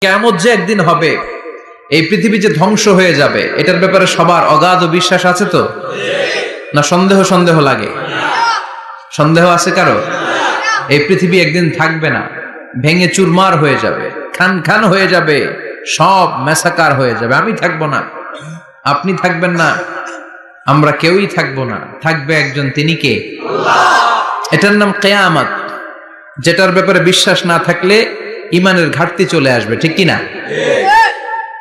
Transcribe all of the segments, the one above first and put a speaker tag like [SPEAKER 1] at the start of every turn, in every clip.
[SPEAKER 1] কিয়ামত যে একদিন হবে, এই পৃথিবী যে ধ্বংস হয়ে যাবে, এটার ব্যাপারে সবার অগাধ বিশ্বাস আছে তো? না সন্দেহ সন্দেহ লাগে? সন্দেহ আছে কারো? এই পৃথিবী একদিন থাকবে না, ভেঙে চুরমার হয়ে যাবে, খান খান হয়ে যাবে, সব মেসাকার হয়ে যাবে। আমি থাকবো না, আপনি থাকবেন না, আমরা কেউই থাকবো না, থাকবে একজন, তিনি কে? এটার নাম কিয়ামত, যেটার ব্যাপারে বিশ্বাস না থাকলে ইমানের ঘাটতি চলে আসবে, ঠিক কিনা?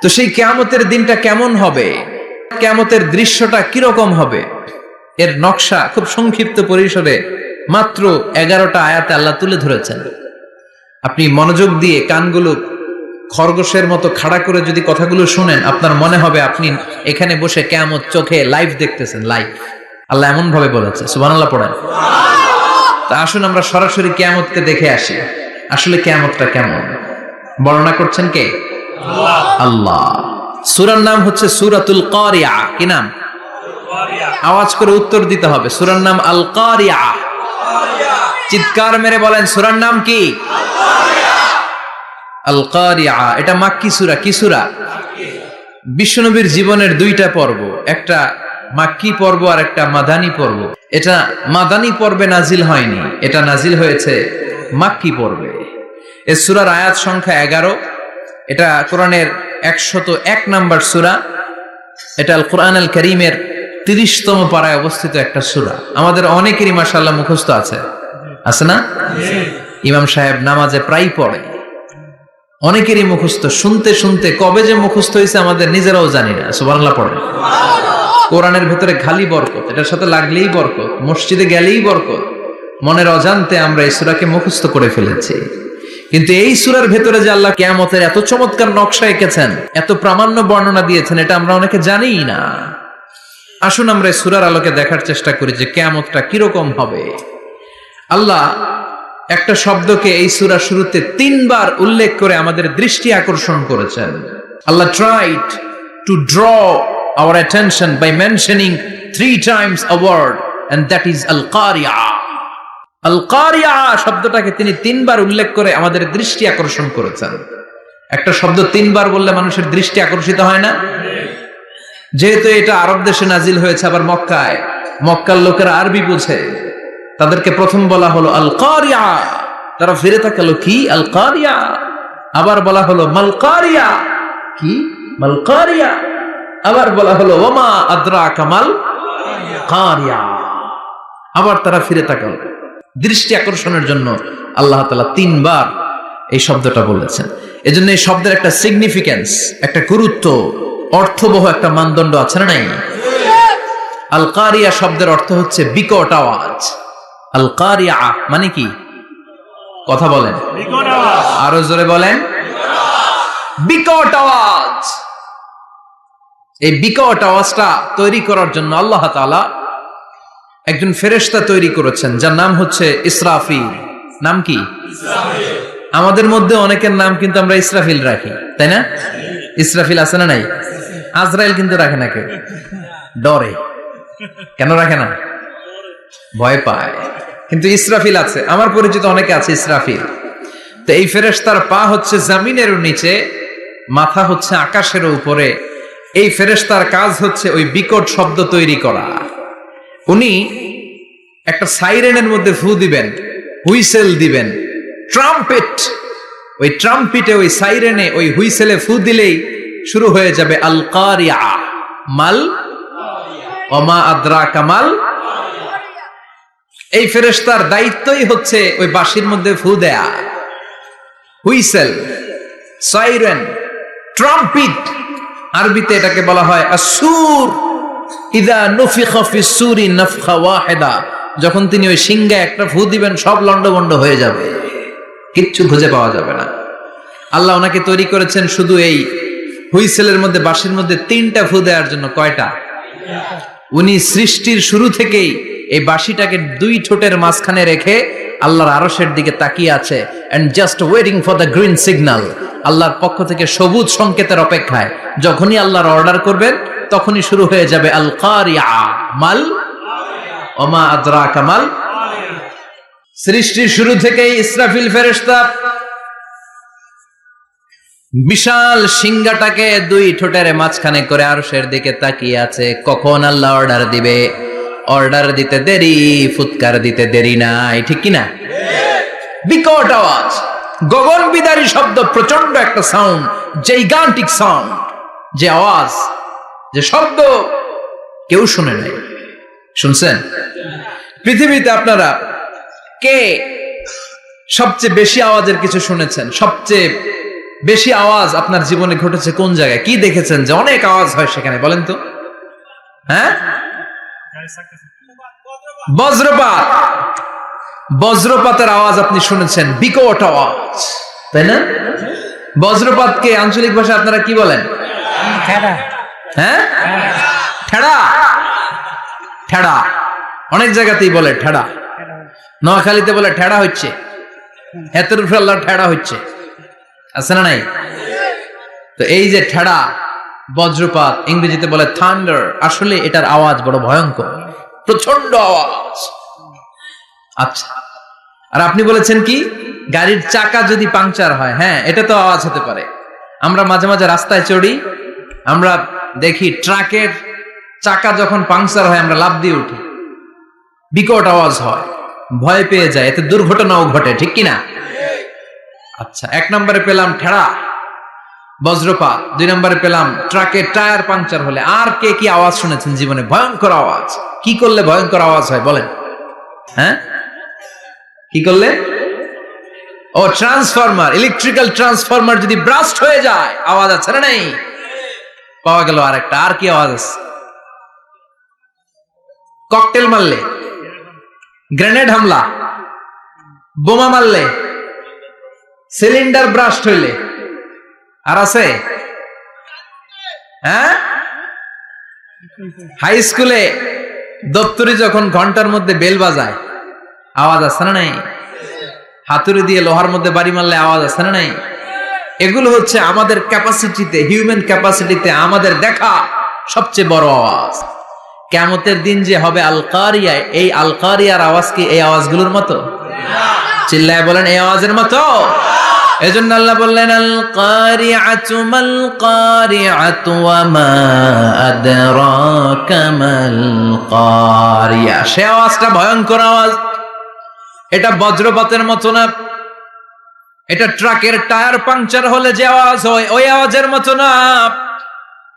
[SPEAKER 1] তো সেই কিয়ামতের দিনটা কেমন হবে, কিয়ামতের দৃশ্যটা কিরকম হবে, এর নকশা খুব সংক্ষিপ্ত পরিসরে মাত্র 11টা আয়াতে আল্লাহ তুলে ধরেছেন। আপনি মনোযোগ দিয়ে কানগুলো খরগোশের মতো খাড়া করে যদি কথাগুলো শুনেন, আপনার মনে হবে আপনি এখানে বসে কিয়ামত চোখে লাইভ দেখতেছেন। লাইভ আল্লাহ এমন ভাবে বলেছে, সুবহানাল্লাহ পড়েন। তা আসুন আমরা সরাসরি কিয়ামতকে দেখে আসি, আসলে কিয়ামতটা কেমন। বর্ণনা করছেন কে? আল্লাহ। সূরার নাম হচ্ছে সূরাতুল কারিয়া। কি নাম? আওয়াজ করে উত্তর দিতে হবে। সূরার নাম আল কারিয়া। চিৎকার মেরে বলেন, সূরার নাম কি? আল কারিয়া। এটা মাক্কি সূরা। কি সূরা? বিশ্বনবীর জীবনের দুইটা পর্ব, একটা মাক্কি পর্ব আর একটা মাদানী পর্ব। এটা মাদানী পর্বে নাজিল হয়নি, এটা নাজিল হয়েছে মাক্কি পর্বে। এই সূরার আয়াত সংখ্যা 11। এটা কোরআনের 101 নম্বর সূরা। এটা আল কোরআন আল কারীমের 30তম পারায় অবস্থিত একটা সূরা। আমাদের অনেকেরই মাশাআল্লাহ মুখস্থ আছে, আছে না? ইমাম সাহেব নামাজে প্রায় পড়ে, অনেকেরই মুখস্থ। শুনতে শুনতে কবে যে মুখস্থ হয়েছে আমাদের নিজেরাও জানি না। সুবহানাল্লাহ পড়ে। কোরআনের ভেতরে খালি বরকত, এটার সাথে লাগলেই বরকত, মসজিদে গেলেই বরকত। মনের অজান্তে আমরা এই সূরাকে মুখস্থ করে ফেলেছি। কিন্তু এই সূরার ভেতরে যে আল্লাহ কিয়ামতের এত চমৎকার নকশা এঁকেছেন, এত প্রামাণ্য বর্ণনা দিয়েছেন, এটা আমরা অনেকে জানিই না। আসুন আমরা এই সূরার আলোকে দেখার চেষ্টা করি যে কিয়ামতটা কিরকম হবে। আল্লাহ একটা শব্দকে এই সূরার শুরুতে 3 বার উল্লেখ করে আমাদের দৃষ্টি আকর্ষণ করেছেন। আল্লাহ tried to draw our attention by mentioning 3 times a word, and that is al-qari'ah. আল-কারিয়া শব্দটাকে তিনি 3 বার উল্লেখ করে আমাদের দৃষ্টি আকর্ষণ করেছেন। একটা শব্দ 3 বার বললে মানুষের দৃষ্টি আকর্ষিত হয় না? যেহেতু এটা আরব দেশে নাজিল হয়েছে, আবার মক্কায়, মক্কার লোকেরা আরবি বুঝে, তাদেরকে প্রথম বলা হলো আল-কারিয়া। তারা ফিরে তাকালো, কি আল-কারিয়া? আবার বলা হলো মাল-কারিয়া। কি মাল-কারিয়া? আবার বলা হলো ওমা আদরাকা মাল-কারিয়া। আবার তারা ফিরে তাকালো। দৃষ্টি আকর্ষণের জন্য আল্লাহ তাআলা 3 বার এই শব্দটা বলেছেন। এজন্য এই শব্দের একটা সিগনিফিকেন্স, একটা গুরুত্ব, অর্থবহ একটা মানদণ্ড আছে না নাই? আল কারিয়া শব্দের অর্থ হচ্ছে বিকট আওয়াজ। আল কারিয়া মানে কি? কথা বলেন, আরো জোরে বলেন। বিকট আওয়াজ। এই বিকট আওয়াজটা তৈরি করার জন্য আল্লাহ তাআলা একজন ফেরেশতা তৈরি করেছেন, যার নাম হচ্ছে ইসরাফিল। নাম কি? ইসরাফিল। আমাদের মধ্যে অনেকের নাম কিন্তু আমরা ইসরাফিল রাখি, তাই না? ইসরাফিল আছে না নাই? আজরাইল কিন্তু রাখে না কেউ, ডরে। কেন রাখে না? ভয় পায়। কিন্তু ইসরাফিল আছে, আমার পরিচিত অনেকে আছে ইসরাফিল। তো এই ফেরেশতার পা হচ্ছে জমিনের নিচে, মাথা হচ্ছে আকাশের উপরে। এই ফেরেশতার কাজ হচ্ছে ওই বিকট শব্দ তৈরি করা। উনি একটা সাইরেনের মধ্যে ফু দিবেন, হুইসেল দিবেন, ট্রাম্পেট। ওই ট্রাম্পিটে, ওই সাইরেনে, ওই হুইসেলে ফু দিলেই শুরু হয়ে যাবে আল কারিয়া। মাল ওমা আদরাকা মাল। এই ফেরেশতার দায়িত্বই হচ্ছে ওই বাঁশির মধ্যে ফু দেয়া। হুইসেল, সাইরেন, ট্রাম্পিট, আরবিতে এটাকে বলা হয় আসুর। ইদা নুফিখা ফিস সূরি নাফখা ওয়াহিদা। যখন তিনি ওই সিংহায় একটা ফু দিবেন, সব লন্ডভন্ড হয়ে যাবে, কিচ্ছু খুঁজে পাওয়া যাবে না। আল্লাহ ওনাকে তৈরি করেছেন শুধু এই হুইসেলের মধ্যে, বাঁশির মধ্যে 3টা ফু দেওয়ার জন্য। কয়টা? উনি সৃষ্টির শুরু থেকেই এই বাঁশিটাকে 2 ঠোঁটের মাঝখানে রেখে আল্লাহর আরশের দিকে তাকিয়ে আছে, and just waiting for the green signal. আল্লাহর পক্ষ থেকে সবুজ সংকেতের অপেক্ষায়। যখনই আল্লাহর অর্ডার করবেন, তখনই শুরু হয়ে যাবে আল কারিয়া। মাল ওমা আদরাকা মাল। সৃষ্টির শুরু থেকেই ইসরাফিল ফেরেশতা বিশাল সিংহাটাকে দুই ঠোঁটের মাঝখানে করে আরশের দিকে তাকিয়ে আছে, কখন আল্লাহ অর্ডার দিবে। অর্ডার দিতে দেরি, ফুৎকার দিতে দেরি নাই, ঠিক কিনা? বিকট আওয়াজ, গগন বিদারী শব্দ, প্রচন্ড একটা সাউন্ড, জাইগান্টিক সাউন্ড, যে আওয়াজ, যে শব্দ কেউ শুনে নাই। শুনছেন? পৃথিবীতে আপনারা কে সবচেয়ে বেশি আওয়াজের কিছু শুনেছেন? সবচেয়ে বেশি আওয়াজ আপনার জীবনে ঘটেছে কোন জায়গায়? কি দেখেছেন যে অনেক আওয়াজ হয় সেখানে? বলেন তো। হ্যাঁ, বজ্রপাত। বজ্রপাতের আওয়াজ আপনি শুনেছেন, বিকট আওয়াজ, তাই না? বজ্রপাতকে আঞ্চলিক ভাষা আপনারা কি বলেন? হ্যাঁ, ঠেড়া। ঠেড়া অনেক জায়গাতেই বলে ঠেড়া। নোয়াখালীতে বলে ঠেড়া হচ্ছে, হেতের উপরে আল্লাহ ঠেড়া হচ্ছে, আছে না নাই? তো এই যে ঠেড়া, বজ্রপাত, ইংরেজিতে বলে থান্ডার, আসলে এটার আওয়াজ বড় ভয়ঙ্কর, প্রচন্ড আওয়াজ। আচ্ছা, আর আপনি বলেছেন কি গাড়ির চাকা যদি পাংচার হয়, হ্যাঁ এটা তো আওয়াজ হতে পারে। আমরা মাঝে মাঝে রাস্তায় চড়ি, আমরা দেখি ট্রাকের চাকা যখন পাংচার হয় আমরা লাফ দিয়ে উঠি, বিকট আওয়াজ হয়, ভয় পেয়ে যায়, এতে দুর্ঘটনাও ঘটে, ঠিক কিনা? আচ্ছা, এক নম্বরে পেলাম ঠেড়া, বজ্রপাত, দুই নম্বরে পেলাম ট্রাকের টায়ার পাংচার হলে। আর কে কি আওয়াজ শুনেছেন জীবনে? ভয়ঙ্কর আওয়াজ। কি করলে ভয়ঙ্কর আওয়াজ হয় বলেন? হ্যাঁ, কি করলে? ও, ট্রান্সফরমার, ইলেকট্রিক্যাল ট্রান্সফরমার যদি ব্রাস্ট হয়ে যায় আওয়াজ আছে না নেই? পাওয়া গেল আরেকটা। আর কি আওয়াজ আছে? ককটেল মারলে, গ্রেনেড হামলা, বোমা মারলে, সিলিন্ডার ব্রাস্ট হইলে। আর আছে? হ্যাঁ, হাই স্কুলে দপ্তরি যখন ঘন্টার মধ্যে বেল বাজায় আওয়াজ আছে না নাই? হাতুড়ি দিয়ে লোহার মধ্যে বাড়ি মারলে আওয়াজ আছে না নাই? এগুলো হচ্ছে আমাদের ক্যাপাসিটিতে, হিউম্যান ক্যাপাসিটিতে আমাদের দেখা সবচেয়ে বড় আওয়াজ। কিয়ামতের দিন যে হবে আল কারিয়া, এই আল কারিয়ার আওয়াজ কি এই আওয়াজগুলোর মতো? চিল্লায় বলেন, এই আওয়াজের মতো। এজন্য আল্লাহ বললেন আল কারিআতু মাল কারিআতু ওয়া মা আদরাকা মাল কারিয়া। সে আওয়াজটা ভয়ঙ্কর আওয়াজ। এটা বজ্রপাতের মতো না, এটা ট্রাকের টায়ার পাংচার হলে যে আওয়াজ হয় ওই আওয়াজের মতো না,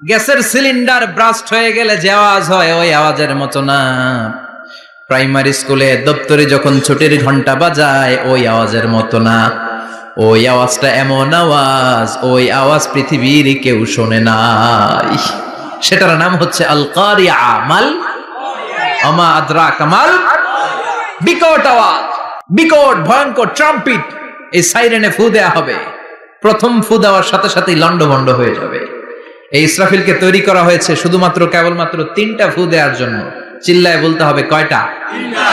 [SPEAKER 1] গ্যাসের সিলিন্ডার ব্রাস্ট হয়ে গেলে যে আওয়াজ হয় ওই আওয়াজের মতো না, প্রাইমারি স্কুলে দপ্তরে যখন ছুটির ঘন্টা বাজায় ওই আওয়াজের মতো না। ওই আওয়াজটা এমন আওয়াজ, ওই আওয়াজ পৃথিবীর কেউ শোনে নাই। সেটার নাম হচ্ছে আল কারিয়া, মাল ওমা আদরাকা মাল। বিকট আওয়াজ, বিকট ভয়ঙ্কর ট্রাম্পিট। এই সাইরেনে ফু দেয়া হবে, প্রথম ফু দেওয়ার সাথে সাথেই লন্ডভন্ড হয়ে যাবে। এই ইসরাফিলকে তৈরি করা হয়েছে শুধুমাত্র কেবলমাত্র 3টা ফু দেওয়ার জন্য। চিল্লায় বলতে হবে কয়টা? 3টা।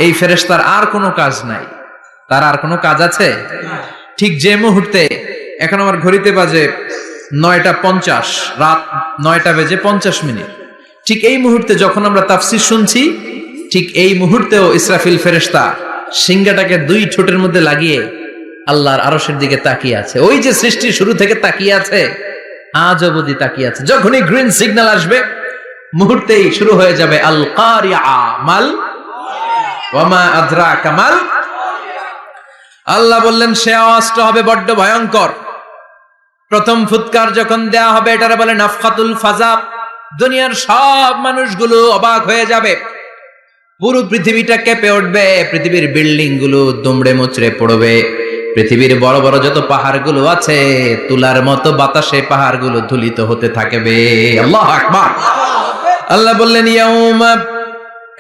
[SPEAKER 1] এই ফেরেশতার আর কোনো কাজ নাই, তার আর কোনো কাজ আছে? ঠিক যে মুহূর্তে, এখন আমার ঘড়িতে বাজে 9:50, রাত 9:50, ঠিক এই মুহূর্তে যখন আমরা তাফসীর শুনছি, ঠিক এই মুহূর্তেও ইসরাফিল ফেরেশতা সিংহাটাকে 2 ঠোঁটের মধ্যে লাগিয়ে আল্লাহর আরশের দিকে তাকিয়ে আছে। ওই যে সৃষ্টি শুরু থেকে তাকিয়ে আছে, আজ অবধি তাকিয়ে আছে। যখনই গ্রিন সিগন্যাল আসবে মুহূর্তেই শুরু হয়ে যাবে আল কারিয়া মাল ওয়া মা আদরাকা মাল। আল্লাহ বললেন সে আওয়াজটা হবে বড্ড ভয়ঙ্কর। প্রথম ফুৎকার যখন দেয়া হবে এটারে বলে নাফখাতুল ফাজা। দুনিয়ার সব মানুষগুলো অবাক হয়ে যাবে, পুরো পৃথিবীটা কেঁপে উঠবে, পৃথিবীর বিল্ডিং গুলো দুমড়ে মুচড়ে পড়বে, পৃথিবীর বড় বড় যত পাহাড়গুলো আছে তুলার মতো বাতাসে পাহাড়গুলো ধুলিত হতে থাকবে। আল্লাহু আকবার। আল্লাহ বললেন ইয়াউমা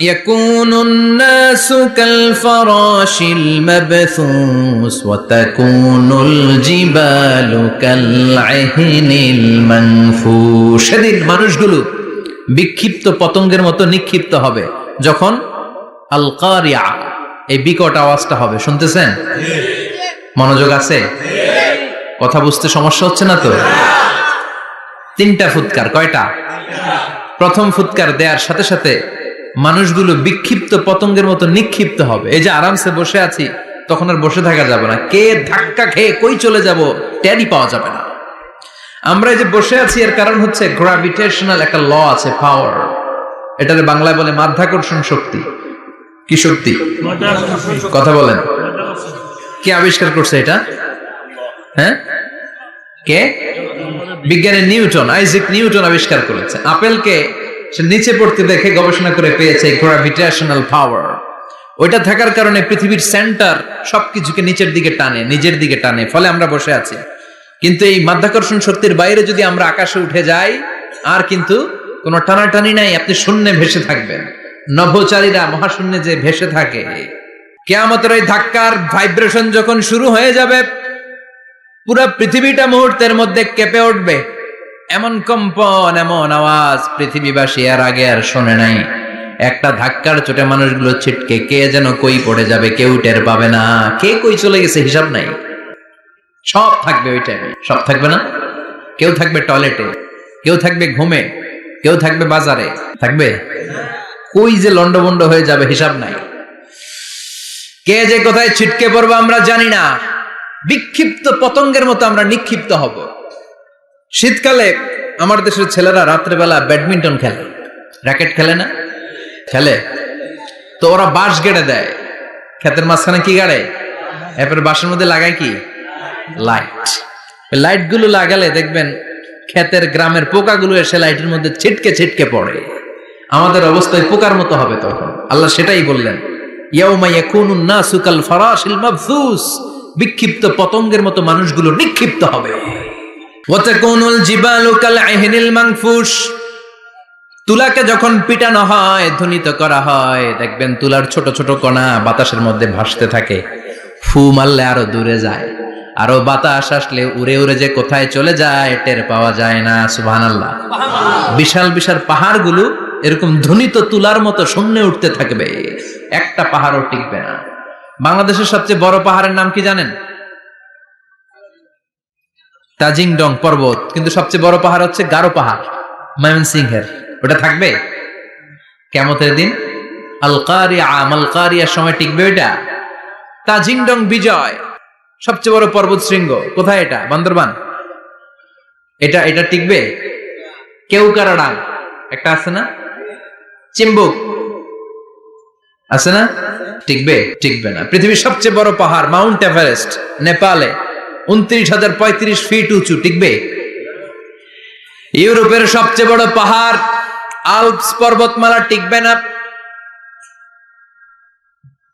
[SPEAKER 1] ইয়াকুনুন নাসু কাল ফারাশিল মাবথুস ওয়া তাকুনুল জিবালু কাল আহিনিল মানফুশ। সেদিন মানুষগুলো বিক্ষিপ্ত পতঙ্গের মতো নিক্ষিপ্ত হবে যখন আল কারিয়া, এই বিকট আওয়াজটা হবে। শুনতেছেন? মনোযোগ আছে? কথা বুঝতে সমস্যা হচ্ছে না তো? 3টা ফুৎকার। কয়টা? প্রথম ফুৎকার দেওয়ার সাথে সাথে মানুষগুলো বিক্ষিপ্ত পতঙ্গের মতো নিক্ষিপ্ত হবে। এই যে আরামসে বসে আছি, তখন আর বসে থাকা যাবে না, কে ধাক্কা খেয়ে কই চলে যাব টেরই পাওয়া যাবে না। আমরা এই যে বসে আছি এর কারণ হচ্ছে গ্র্যাভিটেশনাল একটা ল আছে, পাওয়ার। এটারে বাংলায় বলে মাধ্যাকর্ষণ শক্তি। কি শক্তি? কথা বলেন। কে আবিষ্কার করছে এটা? হ্যাঁ, কে? বিজ্ঞানী নিউটন, আইজাক নিউটন আবিষ্কার করেছে। আপেলকে সে নিচে পড়তে দেখে গবেষণা করে পেয়েছে গ্র্যাভিটেশনাল পাওয়ার। ওইটা থাকার কারণে পৃথিবীর সেন্টার সবকিছুকে নিচের দিকে টানে, নিজের দিকে টানে, ফলে আমরা বসে আছি। কিন্তু এই মাধ্যাকর্ষণ শক্তির বাইরে যদি আমরা আকাশে উঠে যাই, আর কিন্তু কোনো টানাটানি নাই, আপনি শূন্যে ভেসে থাকবেন। নভোচারীরা মহাশূন্যে যে ভেসে থাকে, কিয়ামতের ওই ধাক্কার ভাইব্রেশন যখন শুরু হয়ে যাবে, পুরো পৃথিবীটা মুহূর্তের মধ্যে কেঁপে উঠবে। এমন কম্পন, এমন আওয়াজ পৃথিবীবাসী এর আগে আর শোনে নাই। একটা ধাক্কার চোটে মানুষগুলো ছিটকে কে যেন কই পড়ে যাবে, কেউ টের পাবে না। কে কই চলে গেছে হিসাব নাই। সব থাকবে ওই টাইমে, সব থাকবে না। কেউ থাকবে টয়লেটে, কেউ থাকবে ঘুমে, কেউ থাকবে বাজারে, থাকবে কই যে লন্ডভন্ড হয়ে যাবে হিসাব নাই। কে যে কোথায় ছিটকে পড়বো আমরা জানি না। বিক্ষিপ্ত পতঙ্গের মতো আমরা নিক্ষিপ্ত হব। শীতকালে আমার দেশের ছেলেরা রাত্রেবেলা ব্যাডমিন্টন খেলে, র্যাকেট খেলে না? খেলে তো ওরা বাঁশ গেড়ে দেয় ক্ষেতের মাঝখানে। কি গাড়ে? এরপরে বাঁশের মধ্যে লাগায় কি? লাইট। লাইট গুলো লাগালে দেখবেন ক্ষেতের গ্রামের পোকাগুলো এসে লাইটের মধ্যে ছিটকে ছিটকে পড়ে। আমাদের অবস্থায় পোকার মতো হবে তখন। আল্লাহ সেটাই বললেন, ইয়াউমা ইয়াকুনুন নাসু কাল ফারাশিল মাবসুস। বিক্ষিপ্ত পতঙ্গের মতো মানুষগুলো নিক্ষিপ্ত হবে। ওয়া তাকুনুল জিবালু কাল আহিনিল মানফুস। তুলাকে যখন পিটানো হয়, ধ্বনিত করা হয়, দেখবেন তুলার ছোট ছোট কণা বাতাসের মধ্যে ভাসতে থাকে। ফু মারলে আরো দূরে যায়, আরো বাতাস আসলে উড়ে উড়ে যে কোথায় চলে যায় টের পাওয়া যায় না। সুবহানাল্লাহ। বিশাল বিশাল পাহাড়গুলো এরকম ধ্বনিত তুলার মতো শূন্যে উঠতে থাকবে, একটা পাহাড়ও টিকবে না। বাংলাদেশের সবচেয়ে বড় পাহাড়ের নাম কি জানেন? তাজিংডং পর্বত। কিন্তু সবচেয়ে বড় পাহাড় হচ্ছে গারো পাহাড়, ময়মনসিংহের। ওটা থাকবে কিয়ামতের দিন। আল কারিয়া, মাল কারিয়ার সময় টিকবে ওইটা। তাজিংডং বিজয় সবচেয়ে বড় পর্বত শৃঙ্গ। কোথায় এটা? বান্দরবান। এটা টিকবে? কেউকারাডাং একটা আছে না, চিম্বুক আছে না, টিকবে? টিকবে না। পৃথিবীর সবচেয়ে বড় পাহাড় মাউন্ট এভারেস্ট নেপালে 29,035 ফিট উঁচু, টিকবে? ইউরোপের সবচেয়ে বড় পাহাড় আল্পস পর্বতমালা টিকবে না।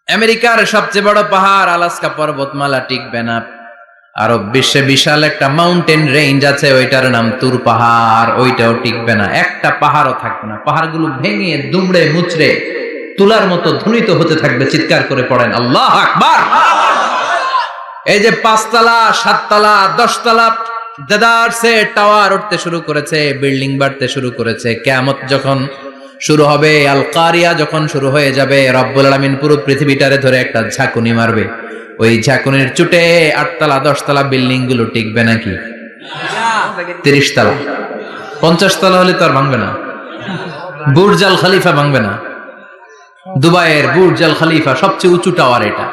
[SPEAKER 1] আমেরিকার সবচেয়ে বড় পাহাড় আলাস্কা পর্বতমালা টিকবে না। আরব বিশ্বে বিশাল একটা মাউন্টেন রেঞ্জ আছে, ওইটার নাম তুর পাহাড়, ওইটাও টিকবে না। একটা পাহাড়ও থাকবে না। পাহাড়গুলো ভেঙে দুমড়ে মুচড়ে তুলার মতো ধ্বনিত হতে থাকবে। চিৎকার করে পড়েন আল্লাহু আকবার। এই যে 5 তলা, 7 তলা, 10 তলা দেদারসে টাওয়ার উঠতে শুরু করেছে, বিল্ডিং বাড়তে শুরু করেছে। কিয়ামত যখন শুরু হবে, আল কারিয়া যখন শুরু হয়ে যাবে, রব্বুল আলামিন পুরো পৃথিবীটারে ধরে একটা ঝাঁকুনি মারবে। ওই ঝাঁকুনির চুটে 8 তলা 10 তলা বিল্ডিং গুলো টিকবে নাকি? 30 তলা 50 তলা হলে তো আর ভাঙবে না। বুর্জ আল খলিফা ভাঙবে না। দুবাইয়ের বুর্জ আল খলিফা সবচেয়ে উঁচু টাওয়ার এটা।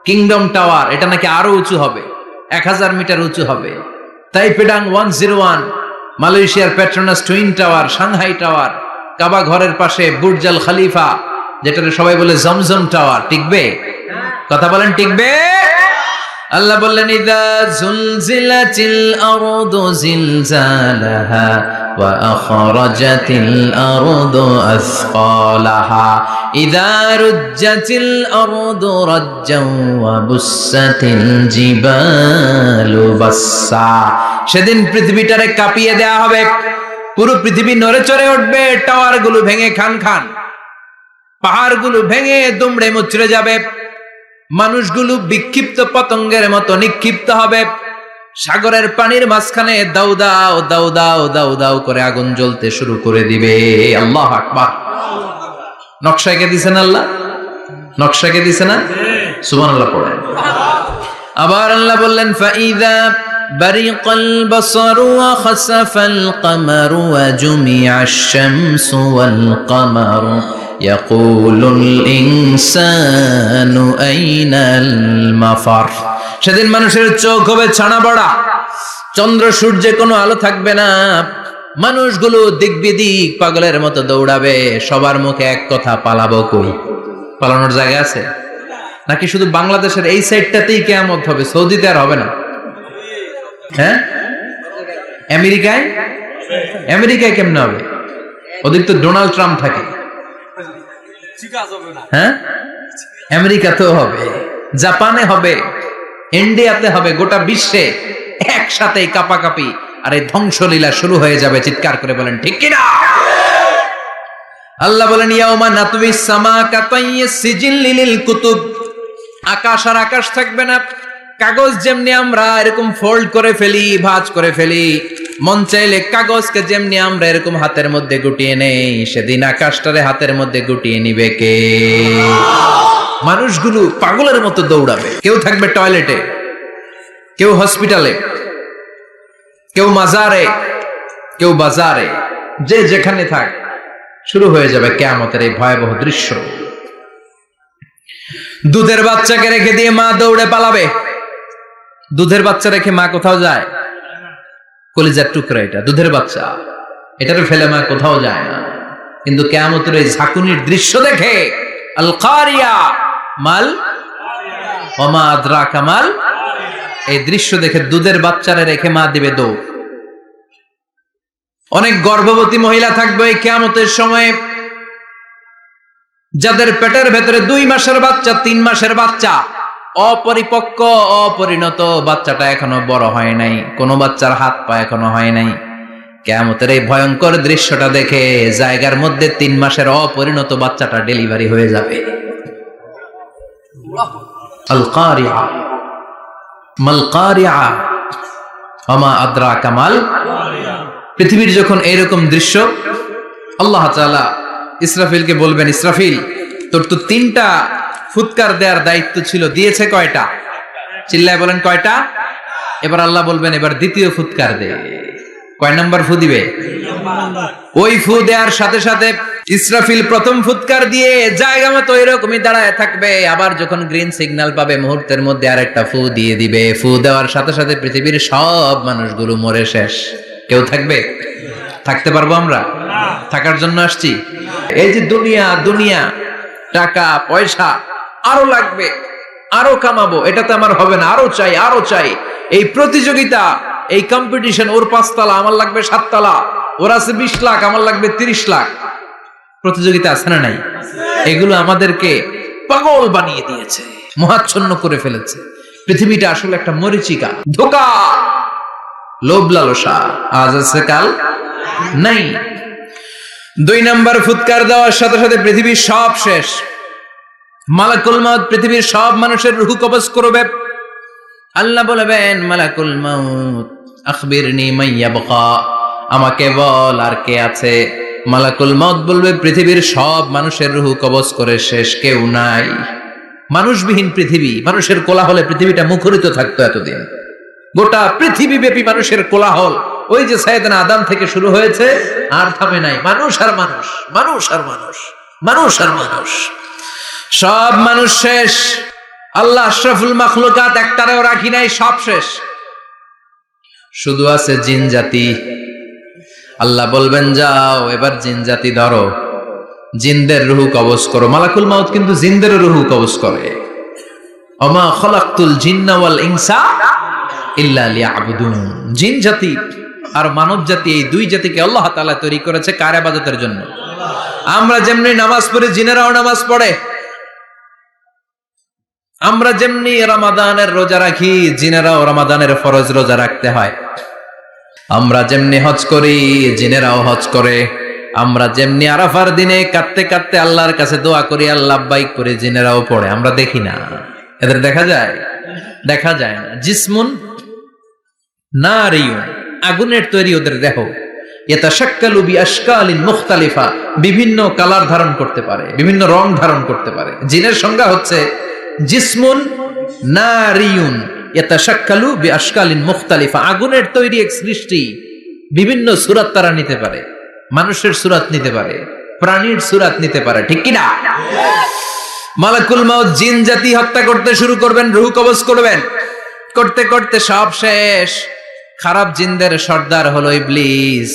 [SPEAKER 1] কিংডম টাওয়ার, এটা নাকি আরো উঁচু হবে, 1000 মিটার উঁচু হবে। তাইপেডাং 101, মালয়েশিয়ার Petronas twin tower, Shanghai tower, কাবা ঘরের পাশে বুর্জ আল খলিফা, যেটাকে সবাই বলে জমজম টাওয়ার, টিকবে? কথা বলেন, টিকবে? আল্লাহ বললেন, ইযা জুলজিলাতিল আরদু জিলজালাহা ওয়া আখরাজাতিল আরদু আসকালাহা ইযা রুজ্জাতিল আরদু রাজ্জান ওয়া বুসাতিল জিবালু বাসসা। সেদিন পৃথিবীটারে কাঁপিয়ে দেয়া হবে, পুরো পৃথিবী নড়ে চড়ে উঠবে, টাওয়ার গুলো ভেঙে খান খান, পাহাড়গুলো ভেঙে দুমড়ে মুচড়ে যাবে, মানুষগুলো বিক্ষিপ্ত পতঙ্গের মতো নিক্ষিপ্ত হবে। সাগরের পানির মাঝখানে দাউ দাউ দাউ দাউ দাউ দাউ করে আগুন জ্বলতে শুরু করে দিবে। আল্লাহু আকবার। নকশা এঁকে দিছেন আল্লাহ, নকশা এঁকে দিছে না? সুবহানাল্লাহ পড়েন। আবার আল্লাহ বললেন, ফাইযা বারিকাল বাসারু ওয়া খাসাফাল কামারু ওয়া জুমিআশ শামসু ওয়াল কামারু ইয়াকুলুল ইনসানু আইনাল মাফার। সেদিন মানুষের চোখ হবে ছানা বড়া, চন্দ্র সূর্যে কোনো আলো থাকবে না, মানুষগুলো দিক বিদিক পাগলের মতো দৌড়াবে, সবার মুখে এক কথা, পালাবো কই? পালানোর জায়গা আছে নাকি শুধু বাংলাদেশের এই সাইডটাতেই কিয়ামত হবে, সৌদিতে আর হবে না? হ্যাঁ, আমেরিকায় কেমনে হবে? ওদের তো ডোনাল্ড ট্রাম্প থাকে। হ্যাঁ, আমেরিকাতেও হবে, জাপানে হবে, ইন্ডিয়াতে হবে, গোটা বিশ্বে একসাথে কাপাকাপি আর এই ধ্বংসলীলা শুরু হয়ে যাবে। চিৎকার করে বলেন ঠিক কিনা? আল্লাহ বলেন ইয়াউমা নাতবিস সামা কাতাইয়িস সিজিল লিল কুতুব, আকাশ আর আকাশ থাকবে না। কাগজ যেমনি আমরা এরকম ফোল্ড করে ফেলি, ভাঁজ করে ফেলি, মন চাইলে কাগজকে যেমনি আমরা এরকম হাতের মধ্যে গুটিয়ে নেই, সেদিন আকাশটারে হাতের মধ্যে গুটিয়ে নিবে কে? মানুষগুলো পাগলের মতো দৌড়াবে। কেউ থাকবে টয়লেটে, কেউ হসপিটালে, কেউ মাজারে, কেউ বাজারে, যে যেখানে থাক, শুরু হয়ে যাবে কিয়ামতের এই ভয়াবহ দৃশ্য। দুধের বাচ্চাকে রেখে দিয়ে মা দৌড়ে পালাবে। দুধের বাচ্চা রেখে মা কোথাও যায়? কলিজার টুকরা এটা, দুধের বাচ্চা, এটারে ফেলে মা কোথাও যায় না। কিন্তু কিয়ামতের এই ঝাঁকুনির দৃশ্য দেখে, আল কারিয়া মাল ওয়া মা আদরাকা মাল, এই দৃশ্য দেখে দুধের বাচ্চারে রেখে মা দিবে দৌড়। অনেক গর্ভবতী মহিলা থাকবে এই কিয়ামতের সময়, যাদের পেটের ভেতরে 2 মাসের বাচ্চা, 3 মাসের বাচ্চা, অপরিপক্ক অপরিণত, বাচ্চাটা এখনো বড় হয় নাই, কোনো বাচ্চার হাত পা এখনো হয় নাই। কিয়ামতের এই ভয়ঙ্কর দৃশ্যটা দেখে জায়গার মধ্যে 3 মাসের অপরিণত বাচ্চাটা ডেলিভারি হয়ে যাবে। আল কারিয়া মাল কারিয়া ওয়া মা আদরাকা মাল। পৃথিবীর যখন এরকম দৃশ্য, আল্লাহ তাআলা ইসরাফিলকে বলবেন, ইসরাফিল তোর তো 3টা ফুৎকার দেওয়ার দায়িত্ব ছিল, দিয়েছে কয়টা? চিল্লায় বলেন কয়টা? এবার আল্লাহ বলবেন এবার দ্বিতীয় ফুৎকার দে। কয় নাম্বার ফু দিবে? ওই ফু দেওয়ার সাথে সাথে ইসরাফিল প্রথম ফুৎকার দিয়ে জায়গা মতো এরকমই দাঁড়ায় থাকবে, আবার যখন গ্রিন সিগন্যাল পাবে মুহূর্তের মধ্যে আরেকটা ফু দিয়ে দিবে। ফু দেওয়ার সাথে সাথে পৃথিবীর সব মানুষগুলো মরে শেষ। কেউ থাকবে? থাকতে পারবো আমরা? থাকার জন্য আসছি। এই যে দুনিয়া দুনিয়া, টাকা পয়সা আরো লাগবে, আরো কামাবো, এটাতে আমার হবে না, আরো চাই আরো চাই। এই প্রতিযোগিতা, এই কম্পিটিশন, ওর 5 তলা আমার লাগবে 7 তলা, ওর আছে 20 লাখ আমার লাগবে 30 লাখ। প্রতিযোগিতা আছে না নাই? এগুলো আমাদেরকে পাগল বানিয়ে দিয়েছে, মোহাচ্ছন্ন করে ফেলেছে। পৃথিবীটা আসলে একটা মরিচিকা, ধোঁকা, লোভ লালসা, আজ আছে কাল নাই। 2 নাম্বার ফুৎকার দেওয়ার সাথে সাথে পৃথিবীর সব শেষ। মালাকুল মাউত পৃথিবীর সব মানুষের রূহ কবজ করবে। আল্লাহ বলবেন, মালাকুল মাউত আখবিরনি মান ইয়াবকা, আমাকে বল আর কে আছে। মালাকুল মাউত বলবে, পৃথিবীর সব মানুষের রূহ কবজ করে শেষ, কেউ নাই। মানুষবিহীন পৃথিবী, মানুষের কোলাহলে পৃথিবীটা মুখরিত থাকতো এতদিন। গোটা পৃথিবী ব্যাপী মানুষের কোলাহল, ওই যে সাইয়েদনা আদম থেকে শুরু হয়েছে, আর থামে নাই। মানুষ আর মানুষ, মানুষ আর মানুষ, মানুষ আর মানুষ, সব মানুষ শেষ। আল্লাহ আশরাফুল মাখলুকাত একটারেও রাখি নাই, সব শেষ। শুধু আছে জিন জাতি। আল্লাহ বলবেন, যাও এবার জিন জাতি ধরো, জিনদের রূহ কবজ করো। মালাকুল মাউত কিন্তু জিনদের রূহ কবজ করে। ওমা খালাকতুল জিন্না ওয়াল ইনসা ইল্লা লিয়াবুদুন। জিন জাতি আর মানব জাতি, এই 2 জাতিকে আল্লাহ তাআলা তৈরি করেছে কার ইবাদতের জন্য? আমরা যেমনি নামাজ পড়ি, জিনেরাও নামাজ পড়ে। আমরা যেমনি রমাদানের রোজা রাখি, জিনেরাও রমাদানের ফরজ রোজা রাখতে হয়। আমরা যেমনি হজ করি, জিনেরাও হজ করে। আমরা যেমনি আরাফার দিনে কাঁদতে কাঁদতে আল্লাহর কাছে দোয়া করি, আল্লাহ লাব্বাইক করে, জিনেরাও পড়ে। আমরা দেখি না, এদের দেখা যায়? দেখা যায় না। জিসমুন নারিয়ুন, আগুনের তৈরি ওদের দেহ। ইয়াতাশাক্কালু বিআশকালিন মুখতালিফা, বিভিন্ন কালার ধারণ করতে পারে, বিভিন্ন রং ধারণ করতে পারে। জিনের সংজ্ঞা হচ্ছে জিসমুন নারিয়ুন ইয়াতাশাক্কালু বিআশকালিন মুখতালিফা, আগুনের তৈরি এক সৃষ্টি, বিভিন্ন সূরত তারা নিতে পারে। মানুষের সূরত নিতে পারে, প্রাণীর সূরত নিতে পারে, ঠিক কি না? মালাকুল মাউত জিন জাতি হত্যা করতে শুরু করবেন, রূহ কবজ করবেন। করতে করতে সব শেষ। খারাপ জিনদের সর্দার হলো ইবলিস।